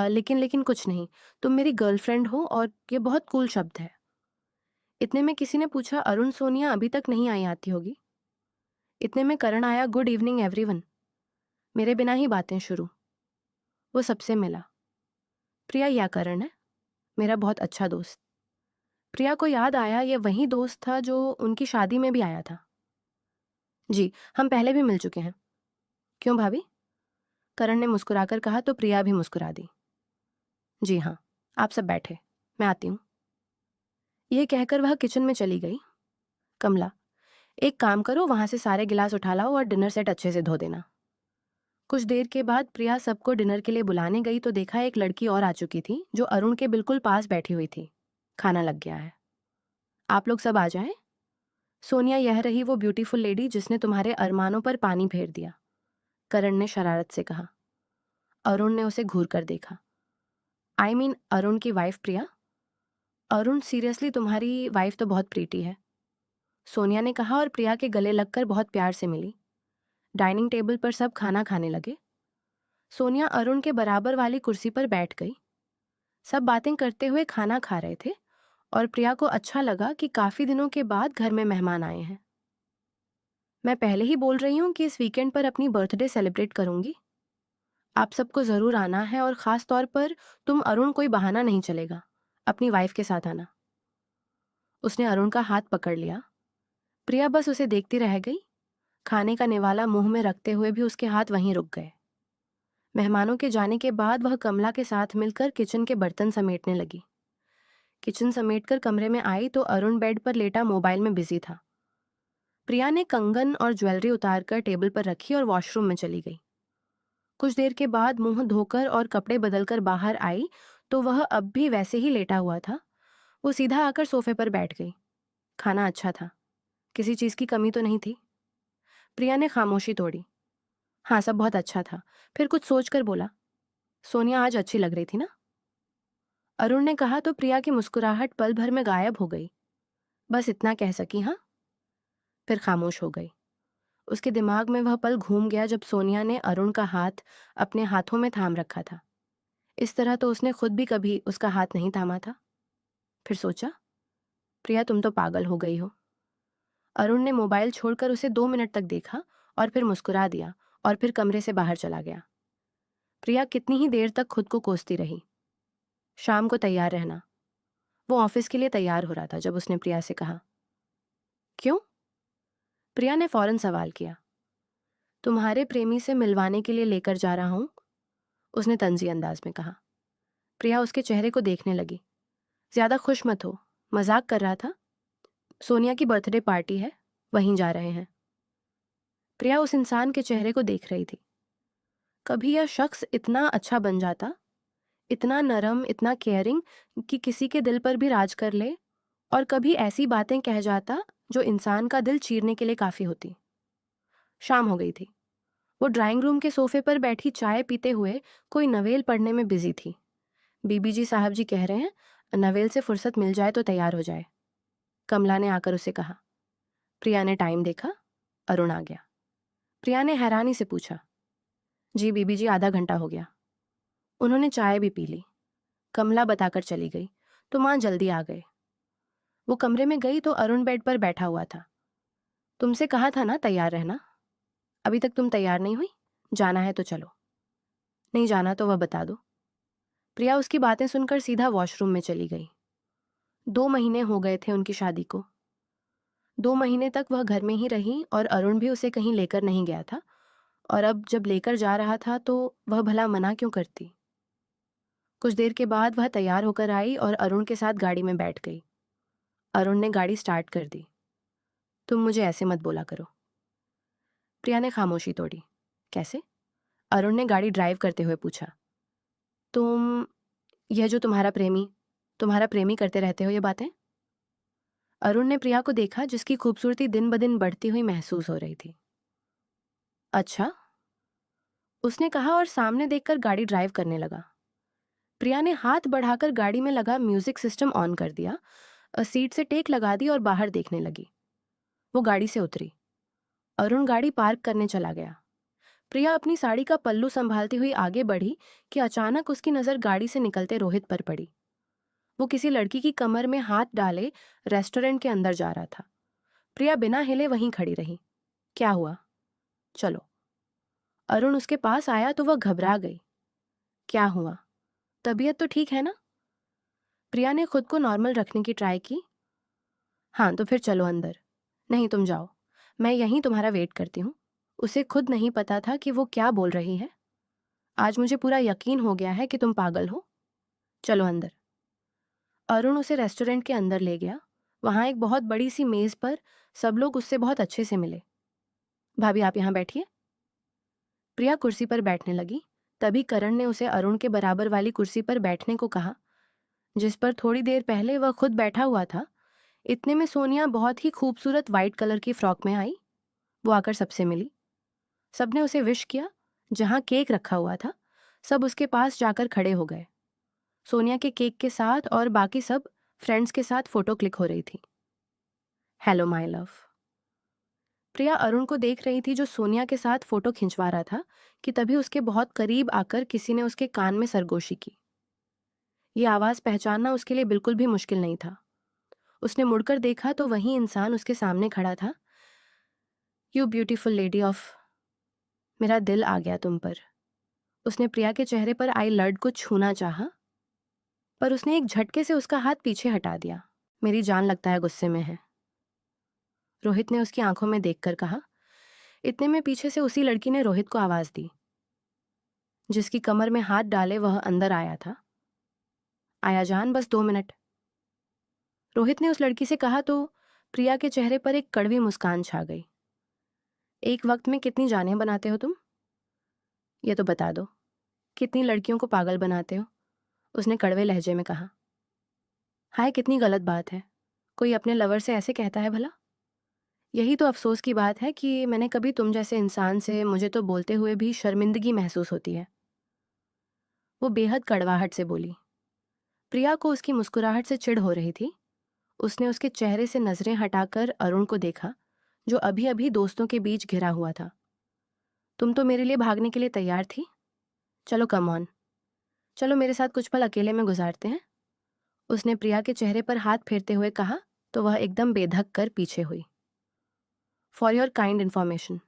लेकिन कुछ नहीं। तुम मेरी गर्लफ्रेंड हो और ये बहुत कूल शब्द है। इतने में किसी ने पूछा, अरुण सोनिया अभी तक नहीं आई आती होगी। इतने में करण आया, गुड इवनिंग एवरीवन। मेरे बिना ही बातें शुरू। वो सबसे मिला। प्रिया, या करण है, मेरा बहुत अच्छा दोस्त। प्रिया को याद आया ये वही दोस्त था जो उनकी शादी में भी आया था। जी, हम पहले भी मिल चुके हैं। क्यों भाभी? करण ने मुस्कुराकर कहा तो प्रिया भी मुस्कुरा दी। जी हाँ, आप सब बैठे, मैं आती हूँ। ये कहकर वह किचन में चली गई। कमला, एक काम करो, वहां से सारे गिलास उठा लाओ और डिनर सेट अच्छे से धो देना। कुछ देर के बाद प्रिया सबको डिनर के लिए बुलाने गई तो देखा एक लड़की और आ चुकी थी जो अरुण के बिल्कुल पास बैठी हुई थी। खाना लग गया है, आप लोग सब आ जाएं। सोनिया यह रही वो ब्यूटीफुल लेडी जिसने तुम्हारे अरमानों पर पानी फेर दिया, करण ने शरारत से कहा। अरुण ने उसे घूर कर देखा। आई मीन अरुण की वाइफ प्रिया। अरुण, सीरियसली तुम्हारी वाइफ तो बहुत प्रीटी है, सोनिया ने कहा और प्रिया के गले लगकर बहुत प्यार से मिली। डाइनिंग टेबल पर सब खाना खाने लगे। सोनिया अरुण के बराबर वाली कुर्सी पर बैठ गई। सब बातें करते हुए खाना खा रहे थे और प्रिया को अच्छा लगा कि काफी दिनों के बाद घर में मेहमान आए हैं। मैं पहले ही बोल रही हूँ कि इस वीकेंड पर अपनी बर्थडे सेलिब्रेट करूंगी। आप सबको जरूर आना है और खास तौर पर तुम अरुण, कोई बहाना नहीं चलेगा, अपनी वाइफ के साथ आना। उसने अरुण का हाथ पकड़ लिया। प्रिया बस उसे देखती रह गई। खाने का निवाला मुंह में रखते हुए भी उसके हाथ वहीं रुक गए। मेहमानों के जाने के बाद वह कमला के साथ मिलकर किचन के बर्तन समेटने लगी। किचन समेटकर कमरे में आई तो अरुण बेड पर लेटा मोबाइल में बिजी था। प्रिया ने कंगन और ज्वेलरी उतारकर टेबल पर रखी और वॉशरूम में चली गई। कुछ देर के बाद मुंह धोकर और कपड़े बदलकर बाहर आई तो वह अब भी वैसे ही लेटा हुआ था। वो सीधा आकर सोफे पर बैठ गई। खाना अच्छा था, किसी चीज की कमी तो नहीं थी। प्रिया ने खामोशी तोड़ी। हाँ, सब बहुत अच्छा था। फिर कुछ सोचकर बोला, सोनिया आज अच्छी लग रही थी ना? अरुण ने कहा तो प्रिया की मुस्कुराहट पल भर में गायब हो गई। बस इतना कह सकी, हाँ। फिर खामोश हो गई। उसके दिमाग में वह पल घूम गया जब सोनिया ने अरुण का हाथ अपने हाथों में थाम रखा था। इस तरह तो उसने खुद भी कभी उसका हाथ नहीं थामा था। फिर सोचा, प्रिया तुम तो पागल हो गई हो। अरुण ने मोबाइल छोड़कर उसे 2 मिनट तक देखा और फिर मुस्कुरा दिया और फिर कमरे से बाहर चला गया। प्रिया कितनी ही देर तक खुद को कोसती रही। शाम को तैयार रहना। वो ऑफिस के लिए तैयार हो रहा था जब उसने प्रिया से कहा, क्यों? प्रिया ने फौरन सवाल किया। तुम्हारे प्रेमी से मिलवाने के लिए लेकर जा रहा हूं, उसने तंजी अंदाज में कहा। प्रिया उसके चेहरे को देखने लगी। ज्यादा खुश मत हो, मजाक कर रहा था। सोनिया की बर्थडे पार्टी है, वहीं जा रहे हैं। प्रिया उस इंसान के चेहरे को देख रही थी। कभी यह शख्स इतना अच्छा बन जाता, इतना नरम, इतना केयरिंग कि किसी के दिल पर भी राज कर ले, और कभी ऐसी बातें कह जाता जो इंसान का दिल चीरने के लिए काफी होती। शाम हो गई थी। वो ड्राइंग रूम के सोफे पर बैठी चाय पीते हुए कोई नवेल पढ़ने में बिजी थी। बीबी जी साहब जी कह रहे हैं, नवेल से फुर्सत मिल जाए तो तैयार हो जाए, कमला ने आकर उसे कहा। प्रिया ने टाइम देखा, अरुण आ गया। प्रिया ने हैरानी से पूछा, जी बीबी जी, आधा घंटा हो गया। उन्होंने चाय भी पी ली। कमला बताकर चली गई तो माँ जल्दी आ गए। वो कमरे में गई तो अरुण बेड पर बैठा हुआ था। तुमसे कहा था ना तैयार रहना, अभी तक तुम तैयार नहीं हुई? जाना है तो चलो, नहीं जाना तो वह बता दो। प्रिया उसकी बातें सुनकर सीधा वॉशरूम में चली गई। 2 महीने हो गए थे उनकी शादी को। 2 महीने तक वह घर में ही रही और अरुण भी उसे कहीं लेकर नहीं गया था, और अब जब लेकर जा रहा था तो वह भला मना क्यों करती। कुछ देर के बाद वह तैयार होकर आई और अरुण के साथ गाड़ी में बैठ गई। अरुण ने गाड़ी स्टार्ट कर दी। तुम मुझे ऐसे मत बोला करो। प्रिया ने खामोशी तोड़ी। कैसे? अरुण ने गाड़ी ड्राइव करते हुए पूछा। तुम, यह जो तुम्हारा प्रेमी करते रहते हो ये बातें? अरुण ने प्रिया को देखा, जिसकी खूबसूरती दिन ब दिन बढ़ती हुई महसूस हो रही थी। अच्छा, उसने कहा और सामने देखकर गाड़ी ड्राइव करने लगा। प्रिया ने हाथ बढ़ाकर गाड़ी में लगा म्यूजिक सिस्टम ऑन कर दिया, सीट से टेक लगा दी और बाहर देखने लगी। वो गाड़ी से उतरी। अरुण गाड़ी पार्क करने चला गया। प्रिया अपनी साड़ी का पल्लू संभालती हुई आगे बढ़ी कि अचानक उसकी नजर गाड़ी से निकलते रोहित पर पड़ी। वो किसी लड़की की कमर में हाथ डाले रेस्टोरेंट के अंदर जा रहा था। प्रिया बिना हिले वहीं खड़ी रही। क्या हुआ? चलो। अरुण उसके पास आया तो वह घबरा गई। क्या हुआ? तबीयत तो ठीक है ना? प्रिया ने खुद को नॉर्मल रखने की ट्राई की। हाँ तो फिर चलो अंदर। नहीं तुम जाओ, मैं यहीं तुम्हारा वेट करती हूँ। उसे खुद नहीं पता था कि वो क्या बोल रही है। आज मुझे पूरा यकीन हो गया है कि तुम पागल हो। चलो अंदर। अरुण उसे रेस्टोरेंट के अंदर ले गया। वहां एक बहुत बड़ी सी मेज पर सब लोग उससे बहुत अच्छे से मिले। भाभी आप यहाँ बैठिए। प्रिया कुर्सी पर बैठने लगी। तभी करण ने उसे अरुण के बराबर वाली कुर्सी पर बैठने को कहा, जिस पर थोड़ी देर पहले वह खुद बैठा हुआ था। इतने में सोनिया बहुत ही खूबसूरत वाइट कलर की फ्रॉक में आई। वो आकर सबसे मिली। सबने उसे विश किया। जहां केक रखा हुआ था, सब उसके पास जाकर खड़े हो गए। सोनिया के केक के साथ और बाकी सब फ्रेंड्स के साथ फोटो क्लिक हो रही थी। Hello my love. Priya Arun को देख रही थी जो सोनिया के साथ फोटो खिंचवा रहा था कि तभी उसके बहुत करीब आकर किसी ने उसके कान में सरगोशी की। ये आवाज पहचानना उसके लिए बिल्कुल भी मुश्किल नहीं था। उसने मुड़कर देखा तो वही इंसान उसके सामने खड़ा था। यू ब्यूटीफुल लेडी ऑफ, मेरा दिल आ गया तुम पर। उसने प्रिया के चेहरे पर आई लर्ड को छूना चाहा, पर उसने एक झटके से उसका हाथ पीछे हटा दिया। मेरी जान लगता है गुस्से में है, रोहित ने उसकी आंखों में देखकर कहा। इतने में पीछे से उसी लड़की ने रोहित को आवाज दी। जिसकी कमर में हाथ डाले वह अंदर आया था। आया जान, बस 2 मिनट, रोहित ने उस लड़की से कहा तो प्रिया के चेहरे पर एक कड़वी मुस्कान छा गई। एक वक्त में कितनी जानें बनाते हो तुम? ये तो बता दो, कितनी लड़कियों को पागल बनाते हो? उसने कड़वे लहजे में कहा। हाय कितनी गलत बात है, कोई अपने लवर से ऐसे कहता है भला? यही तो अफसोस की बात है कि मैंने कभी तुम जैसे इंसान से, मुझे तो बोलते हुए भी शर्मिंदगी महसूस होती है। वो बेहद कड़वाहट से बोली। प्रिया को उसकी मुस्कुराहट से चिढ़ हो रही थी। उसने उसके चेहरे से नजरें हटाकर अरुण को देखा, जो अभी अभी दोस्तों के बीच घिरा हुआ था। तुम तो मेरे लिए भागने के लिए तैयार थी। चलो कम ऑन, चलो मेरे साथ कुछ पल अकेले में गुजारते हैं। उसने प्रिया के चेहरे पर हाथ फेरते हुए कहा तो वह एकदम बेधक कर पीछे हुई। फॉर योर काइंड इन्फॉर्मेशन,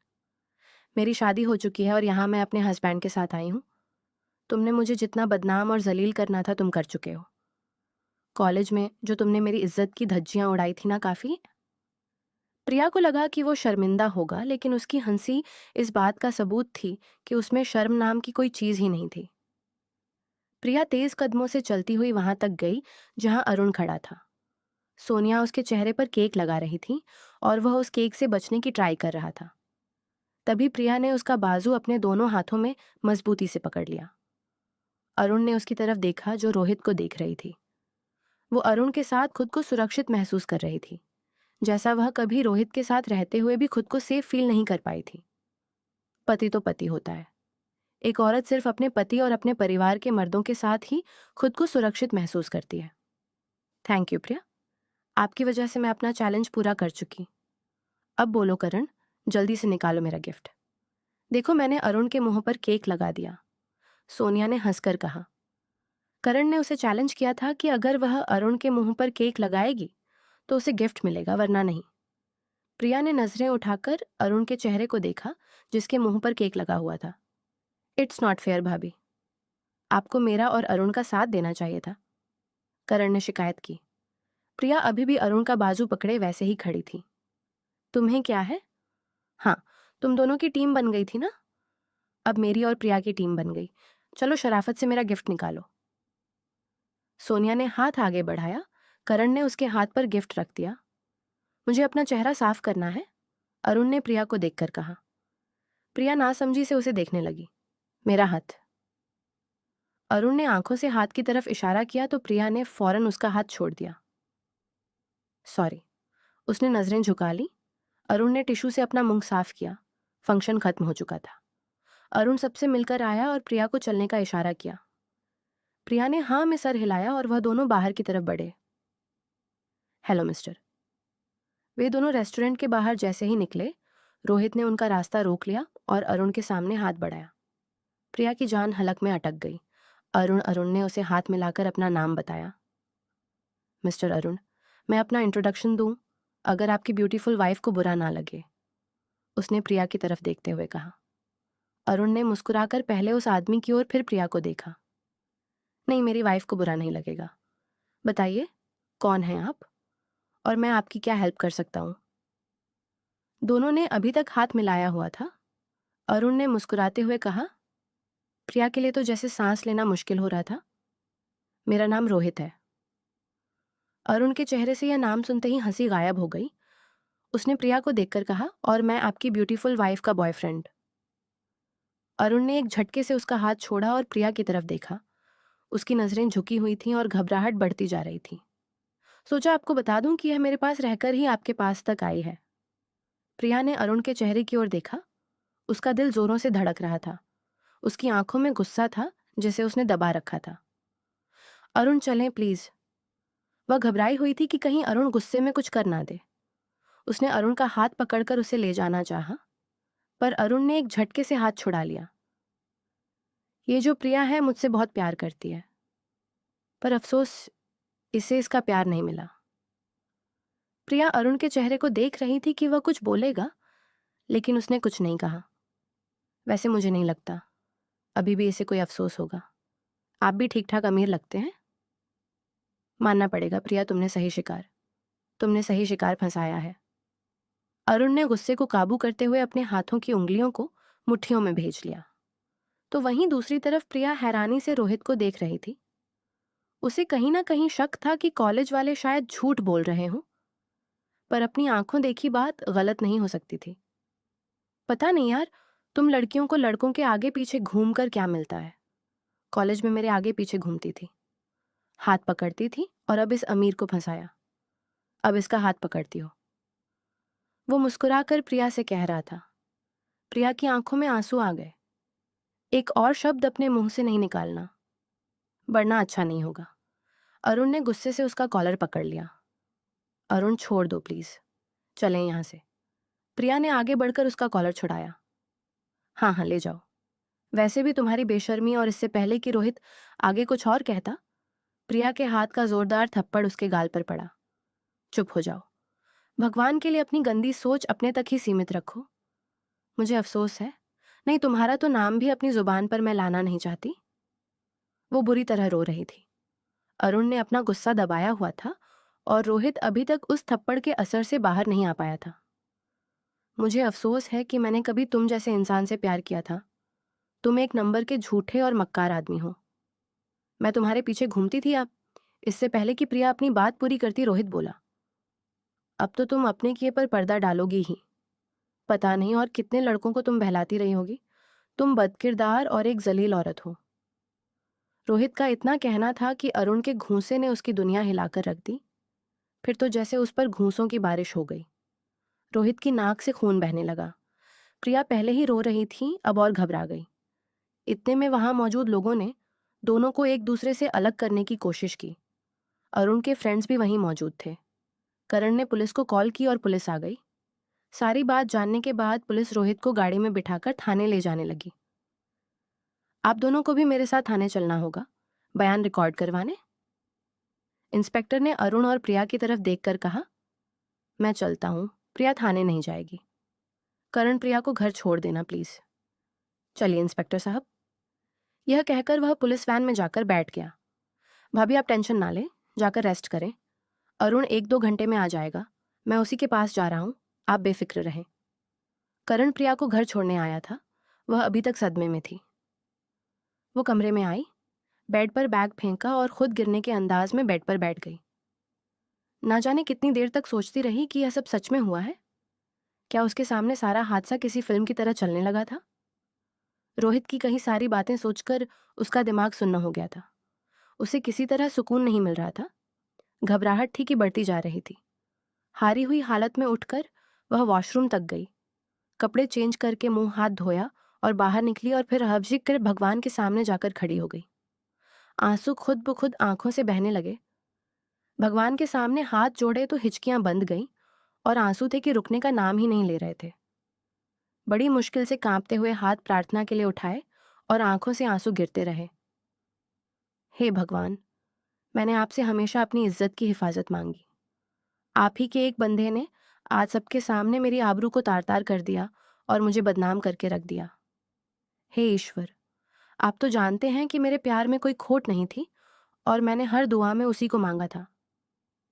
मेरी शादी हो चुकी है और यहाँ मैं अपने हस्बैंड के साथ आई हूँ। तुमने मुझे जितना बदनाम और जलील करना था तुम कर चुके हो। कॉलेज में जो तुमने मेरी इज्जत की धज्जियां उड़ाई थी ना, काफी। प्रिया को लगा कि वो शर्मिंदा होगा, लेकिन उसकी हंसी इस बात का सबूत थी कि उसमें शर्म नाम की कोई चीज ही नहीं थी। प्रिया तेज कदमों से चलती हुई वहां तक गई जहां अरुण खड़ा था। सोनिया उसके चेहरे पर केक लगा रही थी और वह उस केक से बचने की ट्राई कर रहा था। तभी प्रिया ने उसका बाजू अपने दोनों हाथों में मजबूती से पकड़ लिया। अरुण ने उसकी तरफ देखा जो रोहित को देख रही थी। वो अरुण के साथ खुद को सुरक्षित महसूस कर रही थी, जैसा वह कभी रोहित के साथ रहते हुए भी खुद को सेफ फील नहीं कर पाई थी। पति तो पति होता है। एक औरत सिर्फ अपने पति और अपने परिवार के मर्दों के साथ ही खुद को सुरक्षित महसूस करती है। थैंक यू प्रिया, आपकी वजह से मैं अपना चैलेंज पूरा कर चुकी। अब बोलो करण, जल्दी से निकालो मेरा गिफ्ट। देखो, मैंने अरुण के मुंह पर केक लगा दिया, सोनिया ने हंसकर कहा। करण ने उसे चैलेंज किया था कि अगर वह अरुण के मुंह पर केक लगाएगी तो उसे गिफ्ट मिलेगा, वरना नहीं। प्रिया ने नजरें उठाकर अरुण के चेहरे को देखा जिसके मुंह पर केक लगा हुआ था। इट्स नॉट फेयर भाभी, आपको मेरा और अरुण का साथ देना चाहिए था, करण ने शिकायत की। प्रिया अभी भी अरुण का बाजू पकड़े वैसे ही खड़ी थी। तुम्हें क्या है? हाँ, तुम दोनों की टीम बन गई थी ना, अब मेरी और प्रिया की टीम बन गई। चलो शराफत से मेरा गिफ्ट निकालो। सोनिया ने हाथ आगे बढ़ाया। करण ने उसके हाथ पर गिफ्ट रख दिया। मुझे अपना चेहरा साफ करना है, अरुण ने प्रिया को देखकर कहा। प्रिया नासमझी से उसे देखने लगी। मेरा हाथ। अरुण ने आंखों से हाथ की तरफ इशारा किया तो प्रिया ने फौरन उसका हाथ छोड़ दिया। सॉरी। उसने नजरें झुका ली। अरुण ने टिश्यू से अपना मुंह साफ किया। फंक्शन खत्म हो चुका था। अरुण सबसे मिलकर आया और प्रिया को चलने का इशारा किया। प्रिया ने हाँ में सर हिलाया और वह दोनों बाहर की तरफ बढ़े। Hello mister. वे दोनों रेस्टोरेंट के बाहर जैसे ही निकले, रोहित ने उनका रास्ता रोक लिया और अरुण के सामने हाथ बढ़ाया। प्रिया की जान हलक में अटक गई। अरुण ने उसे हाथ मिलाकर अपना नाम बताया। मिस्टर अरुण, मैं अपना इंट्रोडक्शन दूं, अगर आपकी ब्यूटीफुल वाइफ को बुरा ना लगे, उसने प्रिया की तरफ देखते हुए कहा। अरुण ने मुस्कुराकर पहले उस आदमी की ओर फिर प्रिया को देखा। नहीं, मेरी वाइफ को बुरा नहीं लगेगा। बताइए, कौन हैं आप और मैं आपकी क्या हेल्प कर सकता हूँ? दोनों ने अभी तक हाथ मिलाया हुआ था। अरुण ने मुस्कुराते हुए कहा। प्रिया के लिए तो जैसे सांस लेना मुश्किल हो रहा था। मेरा नाम रोहित है। अरुण के चेहरे से यह नाम सुनते ही हंसी गायब हो गई। उसने प्रिया को देखकर कहा, और मैं आपकी ब्यूटीफुल वाइफ का बॉयफ्रेंड। अरुण ने एक झटके से उसका हाथ छोड़ा और प्रिया की तरफ देखा। उसकी नजरें झुकी हुई थीं और घबराहट बढ़ती जा रही थी। सोचा आपको बता दूं कि यह मेरे पास रहकर ही आपके पास तक आई है। प्रिया ने अरुण के चेहरे की ओर देखा। उसका दिल जोरों से धड़क रहा था। उसकी आंखों में गुस्सा था जिसे उसने दबा रखा था। अरुण, चलें प्लीज। वह घबराई हुई थी कि कहीं अरुण गुस्से में कुछ कर ना दे। उसने अरुण का हाथ पकड़कर उसे ले जाना चाहा, पर अरुण ने एक झटके से हाथ छुड़ा लिया। ये जो प्रिया है मुझसे बहुत प्यार करती है, पर अफसोस इसे इसका प्यार नहीं मिला। प्रिया अरुण के चेहरे को देख रही थी कि वह कुछ बोलेगा, लेकिन उसने कुछ नहीं कहा। वैसे मुझे नहीं लगता अभी भी इसे कोई अफसोस होगा। आप भी ठीक ठाक अमीर लगते हैं। मानना पड़ेगा प्रिया, तुमने सही शिकार फंसाया है। अरुण ने गुस्से को काबू करते हुए अपने हाथों की उंगलियों को मुट्ठियों में भेज लिया। तो वहीं दूसरी तरफ प्रिया हैरानी से रोहित को देख रही थी। उसे कहीं ना कहीं शक था कि कॉलेज वाले शायद झूठ बोल रहे हों, पर अपनी आंखों देखी बात गलत नहीं हो सकती थी। पता नहीं यार, तुम लड़कियों को लड़कों के आगे पीछे घूमकर क्या मिलता है। कॉलेज में मेरे आगे पीछे घूमती थी, हाथ पकड़ती थी, और अब इस अमीर को फंसाया। अब इसका हाथ पकड़ती हो। वो मुस्कुराकर प्रिया से कह रहा था। प्रिया की आंखों में आंसू आ गए। एक और शब्द अपने मुंह से नहीं निकालना, वरना अच्छा नहीं होगा। अरुण ने गुस्से से उसका कॉलर पकड़ लिया। अरुण, छोड़ दो प्लीज, चलें यहां से। प्रिया ने आगे बढ़कर उसका कॉलर छुड़ाया। हाँ हाँ, ले जाओ। वैसे भी तुम्हारी बेशर्मी और इससे पहले कि रोहित आगे कुछ और कहता, प्रिया के हाथ का जोरदार थप्पड़ उसके गाल पर पड़ा। चुप हो जाओ। भगवान के लिए अपनी गंदी सोच अपने तक ही सीमित रखो। मुझे अफसोस है, नहीं, तुम्हारा तो नाम भी अपनी जुबान पर मैं लाना नहीं चाहती। वो बुरी तरह रो रही थी। अरुण ने अपना गुस्सा दबाया हुआ था और रोहित अभी तक उस थप्पड़ के असर से बाहर नहीं आ पाया था। मुझे अफसोस है कि मैंने कभी तुम जैसे इंसान से प्यार किया था। तुम एक नंबर के झूठे और मक्कार आदमी हो। मैं तुम्हारे पीछे घूमती थी अब। इससे पहले कि प्रिया अपनी बात पूरी करती, रोहित बोला, अब तो तुम अपने किए पर पर्दा डालोगी ही। पता नहीं और कितने लड़कों को तुम बहलाती रही होगी। तुम बदकिरदार और एक जलील औरत हो। रोहित का इतना कहना था कि अरुण के घूंसे ने उसकी दुनिया हिलाकर रख दी। फिर तो जैसे उस पर घूंसों की बारिश हो गई। रोहित की नाक से खून बहने लगा। प्रिया पहले ही रो रही थी, अब और घबरा गई। इतने में वहां मौजूद लोगों ने दोनों को एक दूसरे से अलग करने की कोशिश की। अरुण के फ्रेंड्स भी वहीं मौजूद थे। करण ने पुलिस को कॉल की और पुलिस आ गई। सारी बात जानने के बाद पुलिस रोहित को गाड़ी में बिठाकर थाने ले जाने लगी। आप दोनों को भी मेरे साथ थाने चलना होगा, बयान रिकॉर्ड करवाने। इंस्पेक्टर ने अरुण और प्रिया की तरफ देखकर कहा, मैं चलता हूं, प्रिया थाने नहीं जाएगी। करण, प्रिया को घर छोड़ देना प्लीज। चलिए इंस्पेक्टर साहब। यह कहकर वह पुलिस वैन में जाकर बैठ गया। भाभी आप टेंशन ना लें, जाकर रेस्ट करें। अरुण 1-2 घंटे में आ जाएगा। मैं उसी के पास जा रहा हूं, आप बेफिक्र रहें। करण प्रिया को घर छोड़ने आया था। वह अभी तक सदमे में थी। वो कमरे में आई, बेड पर बैग फेंका और खुद गिरने के अंदाज में बेड पर बैठ गई। ना जाने कितनी देर तक सोचती रही कि यह सब सच में हुआ है। क्या उसके सामने सारा हादसा किसी फिल्म की तरह चलने लगा था? रोहित की कहीं सारी बातें सोचकर उसका दिमाग सुन्न हो गया था। उसे किसी तरह सुकून नहीं मिल रहा था। घबराहट थी कि बढ़ती जा रही थी। हारी हुई हालत में उठकर वह वॉशरूम तक गई। कपड़े चेंज करके मुंह हाथ धोया और बाहर निकली और फिर हबजिक कर भगवान के सामने जाकर खड़ी हो गई। आंसू खुद ब खुद आंखों से बहने लगे। भगवान के सामने हाथ जोड़े तो हिचकियां बंद गईं और आंसू थे कि रुकने का नाम ही नहीं ले रहे थे। बड़ी मुश्किल से कांपते हुए हाथ प्रार्थना के लिए उठाए और आंखों से आंसू गिरते रहे। हे भगवान, मैंने आपसे हमेशा अपनी इज्जत की हिफाजत मांगी। आप ही के एक बंदे ने आज सबके सामने मेरी आबरू को तार तार कर दिया और मुझे बदनाम करके रख दिया। हे ईश्वर, आप तो जानते हैं कि मेरे प्यार में कोई खोट नहीं थी और मैंने हर दुआ में उसी को मांगा था।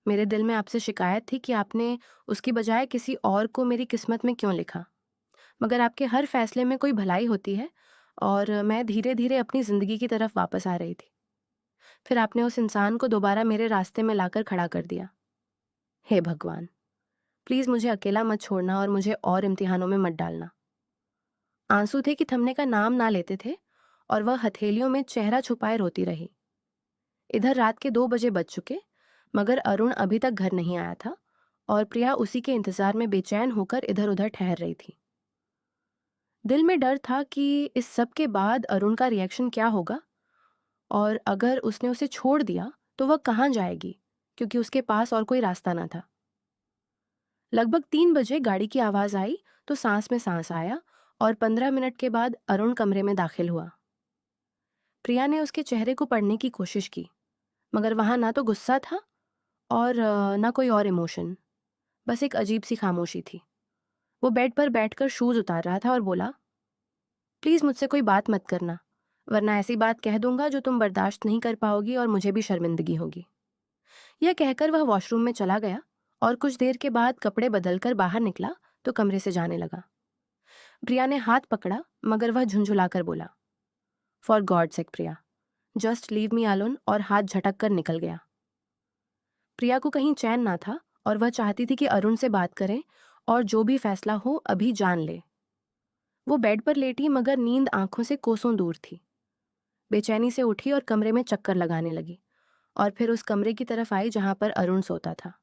मेरे दिल में आपसे शिकायत थी कि आपने उसकी बजाय किसी और को मेरी किस्मत में क्यों लिखा। मगर आपके हर फैसले में कोई भलाई होती है और मैं धीरे धीरे अपनी जिंदगी की तरफ वापस आ रही थी। फिर आपने उस इंसान को दोबारा मेरे रास्ते में लाकर खड़ा कर दिया। हे भगवान, प्लीज मुझे अकेला मत छोड़ना और मुझे और इम्तिहानों में मत डालना। आंसू थे कि थमने का नाम ना लेते थे और वह हथेलियों में चेहरा छुपाए रोती रही। इधर रात के 2 बजे बज चुके, मगर अरुण अभी तक घर नहीं आया था और प्रिया उसी के इंतजार में बेचैन होकर इधर उधर ठहर रही थी। दिल में डर था कि इस सब के बाद अरुण का रिएक्शन क्या होगा और अगर उसने उसे छोड़ दिया तो वह कहाँ जाएगी, क्योंकि उसके पास और कोई रास्ता ना था। लगभग 3 बजे गाड़ी की आवाज आई तो सांस में सांस आया और 15 मिनट के बाद अरुण कमरे में दाखिल हुआ। प्रिया ने उसके चेहरे को पढ़ने की कोशिश की, मगर वहां ना तो गुस्सा था और ना कोई और इमोशन। बस एक अजीब सी खामोशी थी। वो बेड पर बैठकर शूज उतार रहा था और बोला, प्लीज मुझसे कोई बात मत करना, वरना ऐसी बात कह दूंगा जो तुम बर्दाश्त नहीं कर पाओगी और मुझे भी शर्मिंदगी होगी। यह कहकर वह वॉशरूम में चला गया और कुछ देर के बाद कपड़े बदलकर बाहर निकला तो कमरे से जाने लगा। प्रिया ने हाथ पकड़ा, मगर वह झुंझुलाकर बोला, for God sake Priya, just leave me alone, और हाथ झटक कर निकल गया। प्रिया को कहीं चैन ना था और वह चाहती थी कि अरुण से बात करें और जो भी फैसला हो अभी जान ले। वो बेड पर लेटी, मगर नींद आंखों से कोसों दूर थी। बेचैनी से उठी और कमरे में चक्कर लगाने लगी और फिर उस कमरे की तरफ आई जहां पर अरुण सोता था।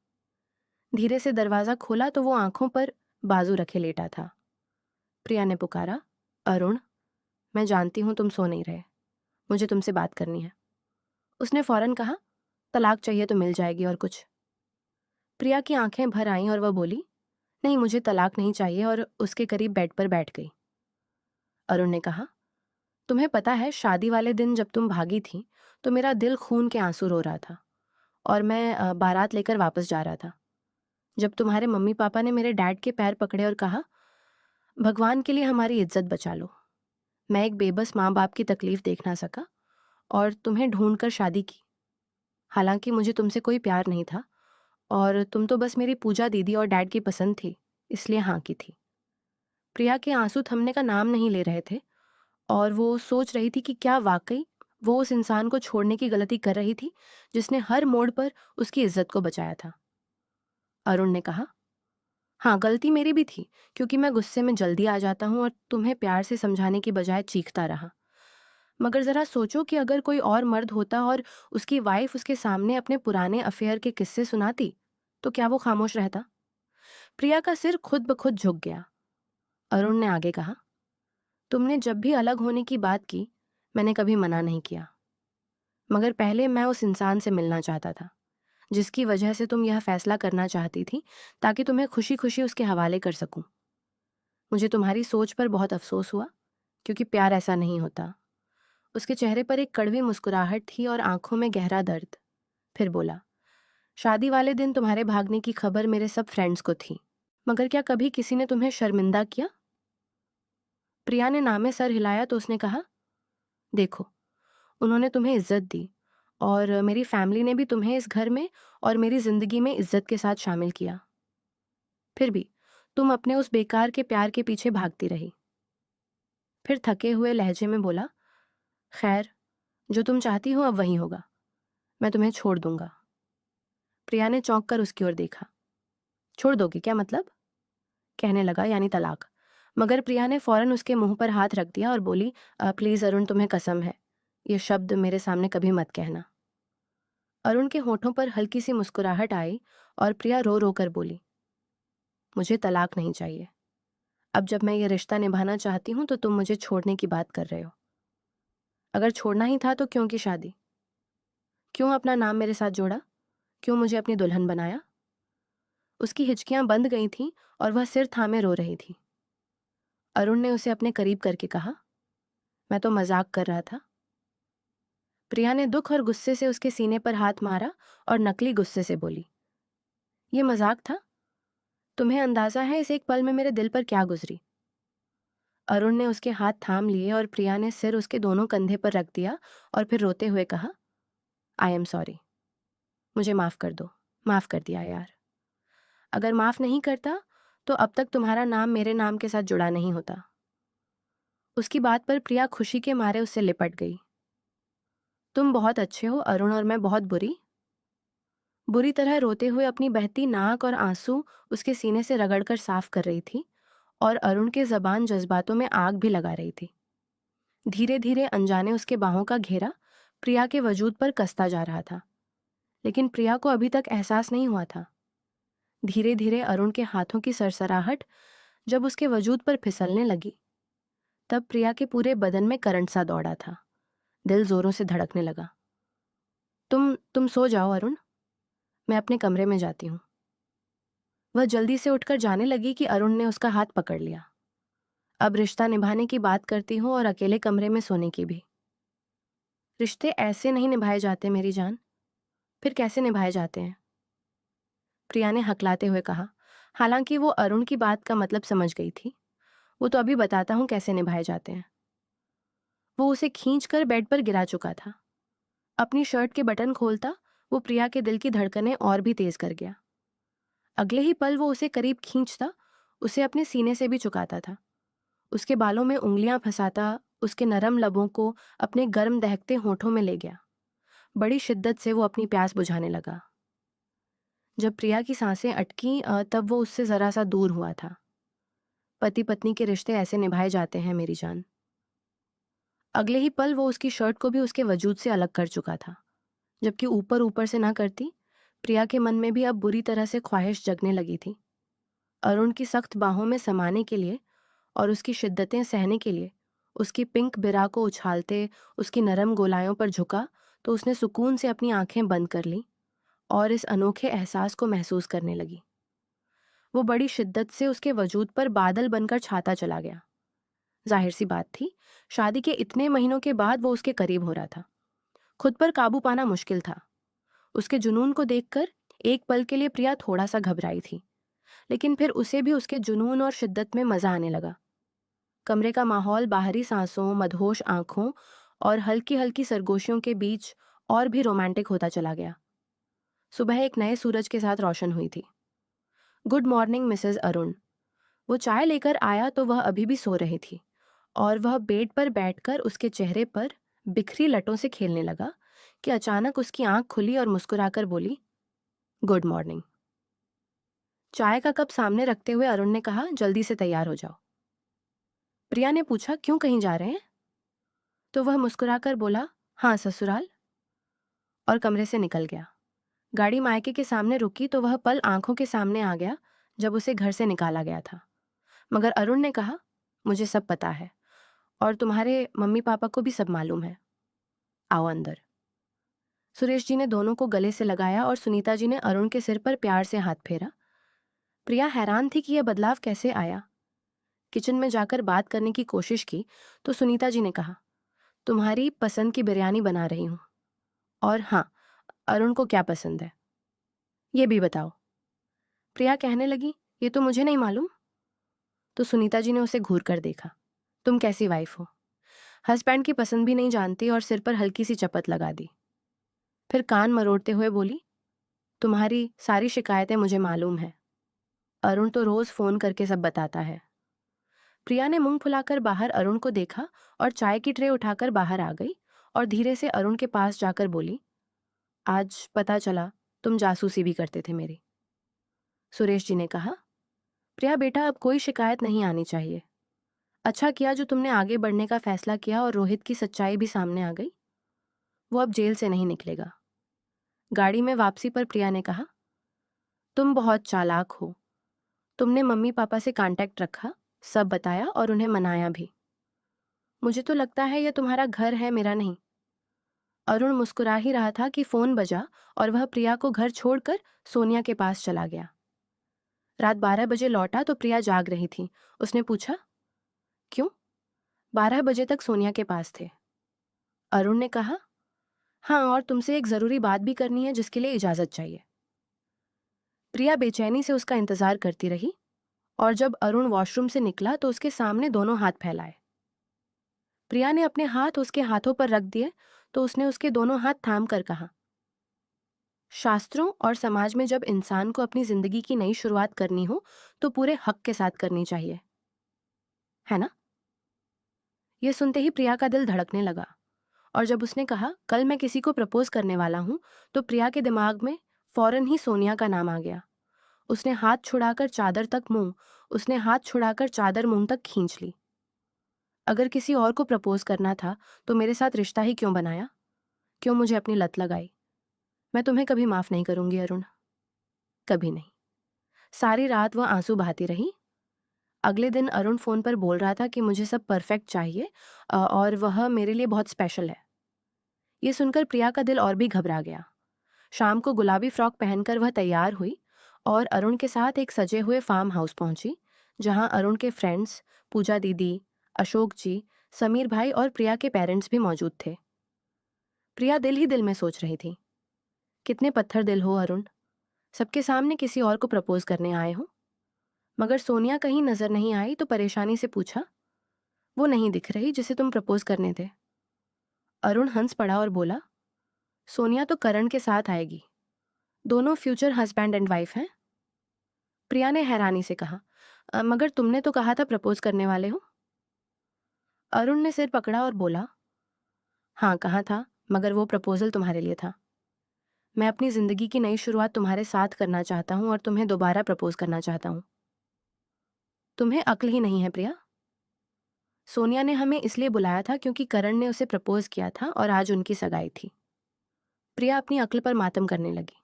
धीरे से दरवाजा खोला तो वो आंखों पर बाजू रखे लेटा था। प्रिया ने पुकारा, अरुण, मैं जानती हूं तुम सो नहीं रहे, मुझे तुमसे बात करनी है। उसने फौरन कहा, तलाक चाहिए तो मिल जाएगी और कुछ। प्रिया की आंखें भर आईं और वह बोली, नहीं, मुझे तलाक नहीं चाहिए, और उसके करीब बेड पर बैठ गई। अरुण ने कहा, तुम्हें पता है शादी वाले दिन जब तुम भागी थी तो मेरा दिल खून के आंसू रो रहा था और मैं बारात लेकर वापस जा रहा था, जब तुम्हारे मम्मी पापा ने मेरे डैड के पैर पकड़े और कहा, भगवान के लिए हमारी इज्जत बचा लो। मैं एक बेबस माँ बाप की तकलीफ देख ना सका और तुम्हें ढूंढकर शादी की। हालांकि मुझे तुमसे कोई प्यार नहीं था और तुम तो बस मेरी पूजा दीदी और डैड की पसंद थी, इसलिए हाँ की थी। प्रिया के आंसू थमने का नाम नहीं ले रहे थे और वो सोच रही थी कि क्या वाकई वो उस इंसान को छोड़ने की गलती कर रही थी जिसने हर मोड़ पर उसकी इज्जत को बचाया था। अरुण ने कहा, हाँ गलती मेरी भी थी, क्योंकि मैं गुस्से में जल्दी आ जाता हूँ और तुम्हें प्यार से समझाने की बजाय चीखता रहा। मगर जरा सोचो कि अगर कोई और मर्द होता और उसकी वाइफ उसके सामने अपने पुराने अफेयर के किस्से सुनाती, तो क्या वो खामोश रहता? प्रिया का सिर खुद ब खुद झुक गया। अरुण ने आगे कहा, तुमने जब भी अलग होने की बात की, मैंने कभी मना नहीं किया। मगर पहले मैं उस इंसान से मिलना चाहता था जिसकी वजह से तुम यह फैसला करना चाहती थी, ताकि तुम्हें खुशी खुशी उसके हवाले कर सकूं। मुझे तुम्हारी सोच पर बहुत अफसोस हुआ, क्योंकि प्यार ऐसा नहीं होता। उसके चेहरे पर एक कड़वी मुस्कुराहट थी और आंखों में गहरा दर्द। फिर बोला, शादी वाले दिन तुम्हारे भागने की खबर मेरे सब फ्रेंड्स को थी, मगर क्या कभी किसी ने तुम्हें शर्मिंदा किया? प्रिया ने नामे सर हिलाया तो उसने कहा, देखो, उन्होंने तुम्हें इज्जत दी और मेरी फैमिली ने भी तुम्हें इस घर में और मेरी जिंदगी में इज्जत के साथ शामिल किया। फिर भी तुम अपने उस बेकार के प्यार के पीछे भागती रही। फिर थके हुए लहजे में बोला, खैर, जो तुम चाहती हो अब वही होगा, मैं तुम्हें छोड़ दूंगा। प्रिया ने चौंक कर उसकी ओर देखा। छोड़ दोगी क्या मतलब? कहने लगा, यानी तलाक। मगर प्रिया ने फौरन उसके मुंह पर हाथ रख दिया और बोली, प्लीज अरुण, तुम्हें कसम है, ये शब्द मेरे सामने कभी मत कहना। अरुण के होठों पर हल्की सी मुस्कुराहट आई और प्रिया रो रो कर बोली, मुझे तलाक नहीं चाहिए। अब जब मैं ये रिश्ता निभाना चाहती हूं तो तुम मुझे छोड़ने की बात कर रहे हो। अगर छोड़ना ही था तो क्यों की शादी? क्यों अपना नाम मेरे साथ जोड़ा? क्यों मुझे अपनी दुल्हन बनाया? उसकी हिचकियां बंद गई थीं और वह सिर थामे रो रही थी। अरुण ने उसे अपने करीब करके कहा, मैं तो मजाक कर रहा था। प्रिया ने दुख और गुस्से से उसके सीने पर हाथ मारा और नकली गुस्से से बोली, ये मजाक था? तुम्हें अंदाजा है इस एक पल में मेरे दिल पर क्या गुजरी? अरुण ने उसके हाथ थाम लिए और प्रिया ने सिर उसके दोनों कंधे पर रख दिया और फिर रोते हुए कहा, आई एम सॉरी, मुझे माफ कर दो। माफ कर दिया यार। अगर माफ नहीं करता तो अब तक तुम्हारा नाम मेरे नाम के साथ जुड़ा नहीं होता। उसकी बात पर प्रिया खुशी के मारे उससे लिपट गई। तुम बहुत अच्छे हो अरुण और मैं बहुत बुरी? बुरी तरह रोते हुए अपनी बहती नाक और आंसू उसके सीने से रगड़कर साफ कर रही थी और अरुण के जबान जज्बातों में आग भी लगा रही थी। धीरे धीरे अनजाने उसके बाहों का घेरा प्रिया के वजूद पर कसता जा रहा था, लेकिन प्रिया को अभी तक एहसास नहीं हुआ था। धीरे धीरे अरुण के हाथों की सरसराहट जब उसके वजूद पर फिसलने लगी, तब प्रिया के पूरे बदन में करंट सा दौड़ा था। दिल जोरों से धड़कने लगा। तुम सो जाओ अरुण, मैं अपने कमरे में जाती हूँ। वह जल्दी से उठकर जाने लगी कि अरुण ने उसका हाथ पकड़ लिया। अब रिश्ता निभाने की बात करती हूँ और अकेले कमरे में सोने की भी। रिश्ते ऐसे नहीं निभाए जाते मेरी जान। फिर कैसे निभाए जाते हैं? प्रिया ने हकलाते हुए कहा। हालांकि वो अरुण की बात का मतलब समझ गई थी। वो तो अभी बताता हूँ कैसे निभाए जाते हैं। वो उसे खींचकर बेड पर गिरा चुका था। अपनी शर्ट के बटन खोलता वो प्रिया के दिल की धड़कनें और भी तेज कर गया। अगले ही पल वो उसे करीब खींचता, उसे अपने सीने से भी चुकाता था। उसके बालों में उंगलियां फंसाता, उसके नरम लबों को अपने गर्म दहकते होठों में ले गया। बड़ी शिद्दत से वो अपनी प्यास बुझाने लगा। जब प्रिया की सांसें अटकी तब वो उससे जरा सा दूर हुआ था। पति पत्नी के रिश्ते ऐसे निभाए जाते हैं मेरी जान। अगले ही पल वो उसकी शर्ट को भी उसके वजूद से अलग कर चुका था। जबकि ऊपर ऊपर से ना करती, प्रिया के मन में भी अब बुरी तरह से ख्वाहिश जगने लगी थी। अरुण की सख्त बाहों में समाने के लिए और उसकी शिद्दतें सहने के लिए उसकी पिंक बिरा को उछालते उसकी नरम गोलायों पर झुका तो उसने सुकून से अपनी आंखें बंद कर लीं और इस अनोखे एहसास को महसूस करने लगी। वो बड़ी शिद्दत से उसके वजूद पर बादल बनकर छाता चला गया। जाहिर सी बात थी, शादी के इतने महीनों के बाद वो उसके करीब हो रहा था। खुद पर काबू पाना मुश्किल था। उसके जुनून को देखकर एक पल के लिए प्रिया थोड़ा सा घबराई थी, लेकिन फिर उसे भी उसके जुनून और शिद्दत में मजा आने लगा। कमरे का माहौल बाहरी सांसों, मदहोश आंखों और हल्की हल्की सरगोशियों के बीच और भी रोमांटिक होता चला गया। सुबह एक नए सूरज के साथ रोशन हुई थी। Good morning Mrs Arun. वो चाय लेकर आया तो वह अभी भी सो रही थी और वह बेड पर बैठकर उसके चेहरे पर बिखरी लटों से खेलने लगा कि अचानक उसकी आंख खुली और मुस्कुराकर बोली, गुड मॉर्निंग। चाय का कप सामने रखते हुए अरुण ने कहा, जल्दी से तैयार हो जाओ। प्रिया ने पूछा, क्यों, कहीं जा रहे हैं? तो वह मुस्कुराकर बोला, हाँ ससुराल, और कमरे से निकल गया। गाड़ी मायके के सामने रुकी तो वह पल आंखों के सामने आ गया जब उसे घर से निकाला गया था। मगर अरुण ने कहा, मुझे सब पता है और तुम्हारे मम्मी पापा को भी सब मालूम है, आओ अंदर। सुरेश जी ने दोनों को गले से लगाया और सुनीता जी ने अरुण के सिर पर प्यार से हाथ फेरा। प्रिया हैरान थी कि यह बदलाव कैसे आया। किचन में जाकर बात करने की कोशिश की तो सुनीता जी ने कहा, तुम्हारी पसंद की बिरयानी बना रही हूं, और हाँ, अरुण को क्या पसंद है ये भी बताओ। प्रिया कहने लगी, ये तो मुझे नहीं मालूम। तो सुनीता जी ने उसे घूर कर देखा, तुम कैसी वाइफ हो, हस्बैंड की पसंद भी नहीं जानती, और सिर पर हल्की सी चपत लगा दी। फिर कान मरोड़ते हुए बोली, तुम्हारी सारी शिकायतें मुझे मालूम है, अरुण तो रोज फोन करके सब बताता है। प्रिया ने मुंह फुलाकर बाहर अरुण को देखा और चाय की ट्रे उठाकर बाहर आ गई और धीरे से अरुण के पास जाकर बोली, आज पता चला तुम जासूसी भी करते थे मेरी। सुरेश जी ने कहा, प्रिया बेटा, अब कोई शिकायत नहीं आनी चाहिए। अच्छा किया जो तुमने आगे बढ़ने का फैसला किया और रोहित की सच्चाई भी सामने आ गई। वो अब जेल से नहीं निकलेगा। गाड़ी में वापसी पर प्रिया ने कहा, तुम बहुत चालाक हो, तुमने मम्मी पापा से कांटेक्ट रखा, सब बताया और उन्हें मनाया भी। मुझे तो लगता है यह तुम्हारा घर है, मेरा नहीं। अरुण मुस्कुरा ही रहा था कि फोन बजा और वह प्रिया को घर छोड़कर सोनिया के पास चला गया। रात 12 बजे लौटा तो प्रिया जाग रही थी। उसने पूछा, क्यों? 12 बजे तक सोनिया के पास थे। अरुण ने कहा, हाँ, और तुमसे एक जरूरी बात भी करनी है जिसके लिए इजाजत चाहिए। प्रिया बेचैनी से उसका इंतजार करती रही और जब अरुण वॉशरूम से निकला तो उसके सामने दोनों हाथ फैलाए। प्रिया ने अपने हाथ उसके हाथों पर रख दिए तो उसने उसके दोनों हाथ थाम कर कहा, शास्त्रों और समाज में जब इंसान को अपनी जिंदगी की नई शुरुआत करनी हो तो पूरे हक के साथ करनी चाहिए, है ना? यह सुनते ही प्रिया का दिल धड़कने लगा और जब उसने कहा, कल मैं किसी को प्रपोज करने वाला हूं, तो प्रिया के दिमाग में फौरन ही सोनिया का नाम आ गया। उसने हाथ छुड़ाकर चादर मुंह तक खींच ली। अगर किसी और को प्रपोज करना था तो मेरे साथ रिश्ता ही क्यों बनाया? क्यों मुझे अपनी लत लगाई? मैं तुम्हें कभी माफ नहीं करूंगी अरुण, कभी नहीं। सारी रात वह आंसू बहाती रही। अगले दिन अरुण फोन पर बोल रहा था कि मुझे सब परफेक्ट चाहिए और वह मेरे लिए बहुत स्पेशल है। ये सुनकर प्रिया का दिल और भी घबरा गया। शाम को गुलाबी फ्रॉक पहनकर वह तैयार हुई और अरुण के साथ एक सजे हुए फार्म हाउस पहुंची, जहां अरुण के फ्रेंड्स, पूजा दीदी, अशोक जी, समीर भाई और प्रिया के पेरेंट्स भी मौजूद थे। प्रिया दिल ही दिल में सोच रही थी, कितने पत्थर दिल हो अरुण, सबके सामने किसी और को प्रपोज करने आए हो। मगर सोनिया कहीं नजर नहीं आई तो परेशानी से पूछा, वो नहीं दिख रही जिसे तुम प्रपोज करने थे? अरुण हंस पड़ा और बोला, सोनिया तो करण के साथ आएगी, दोनों फ्यूचर हस्बैंड एंड वाइफ हैं। प्रिया ने हैरानी से कहा, मगर तुमने तो कहा था प्रपोज करने वाले हो। अरुण ने सिर पकड़ा और बोला, हाँ कहा था, मगर वो प्रपोजल तुम्हारे लिए था। मैं अपनी जिंदगी की नई शुरुआत तुम्हारे साथ करना चाहता हूँ और तुम्हें दोबारा प्रपोज करना चाहता हूँ। तुम्हें अक्ल ही नहीं है प्रिया। सोनिया ने हमें इसलिए बुलाया था क्योंकि करण ने उसे प्रपोज किया था और आज उनकी सगाई थी। प्रिया अपनी अक्ल पर मातम करने लगी।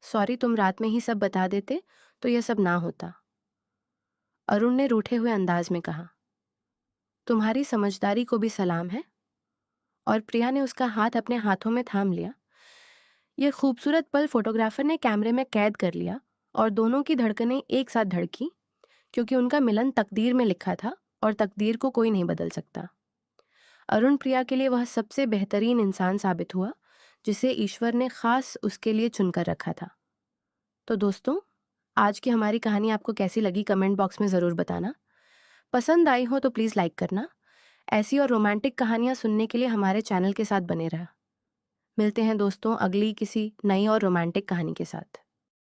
सॉरी, तुम रात में ही सब बता देते तो यह सब ना होता। अरुण ने रूठे हुए अंदाज में कहा, तुम्हारी समझदारी को भी सलाम है। और प्रिया ने उसका हाथ अपने हाथों में थाम लिया। यह खूबसूरत पल फोटोग्राफर ने कैमरे में कैद कर लिया और दोनों की धड़कनें एक साथ धड़की, क्योंकि उनका मिलन तकदीर में लिखा था और तकदीर को कोई नहीं बदल सकता। अरुण प्रिया के लिए वह सबसे बेहतरीन इंसान साबित हुआ जिसे ईश्वर ने खास उसके लिए चुनकर रखा था। तो दोस्तों, आज की हमारी कहानी आपको कैसी लगी कमेंट बॉक्स में ज़रूर बताना। पसंद आई हो तो प्लीज़ लाइक करना। ऐसी और रोमांटिक कहानियाँ सुनने के लिए हमारे चैनल के साथ बने रहें। मिलते हैं दोस्तों अगली किसी नई और रोमांटिक कहानी के साथ।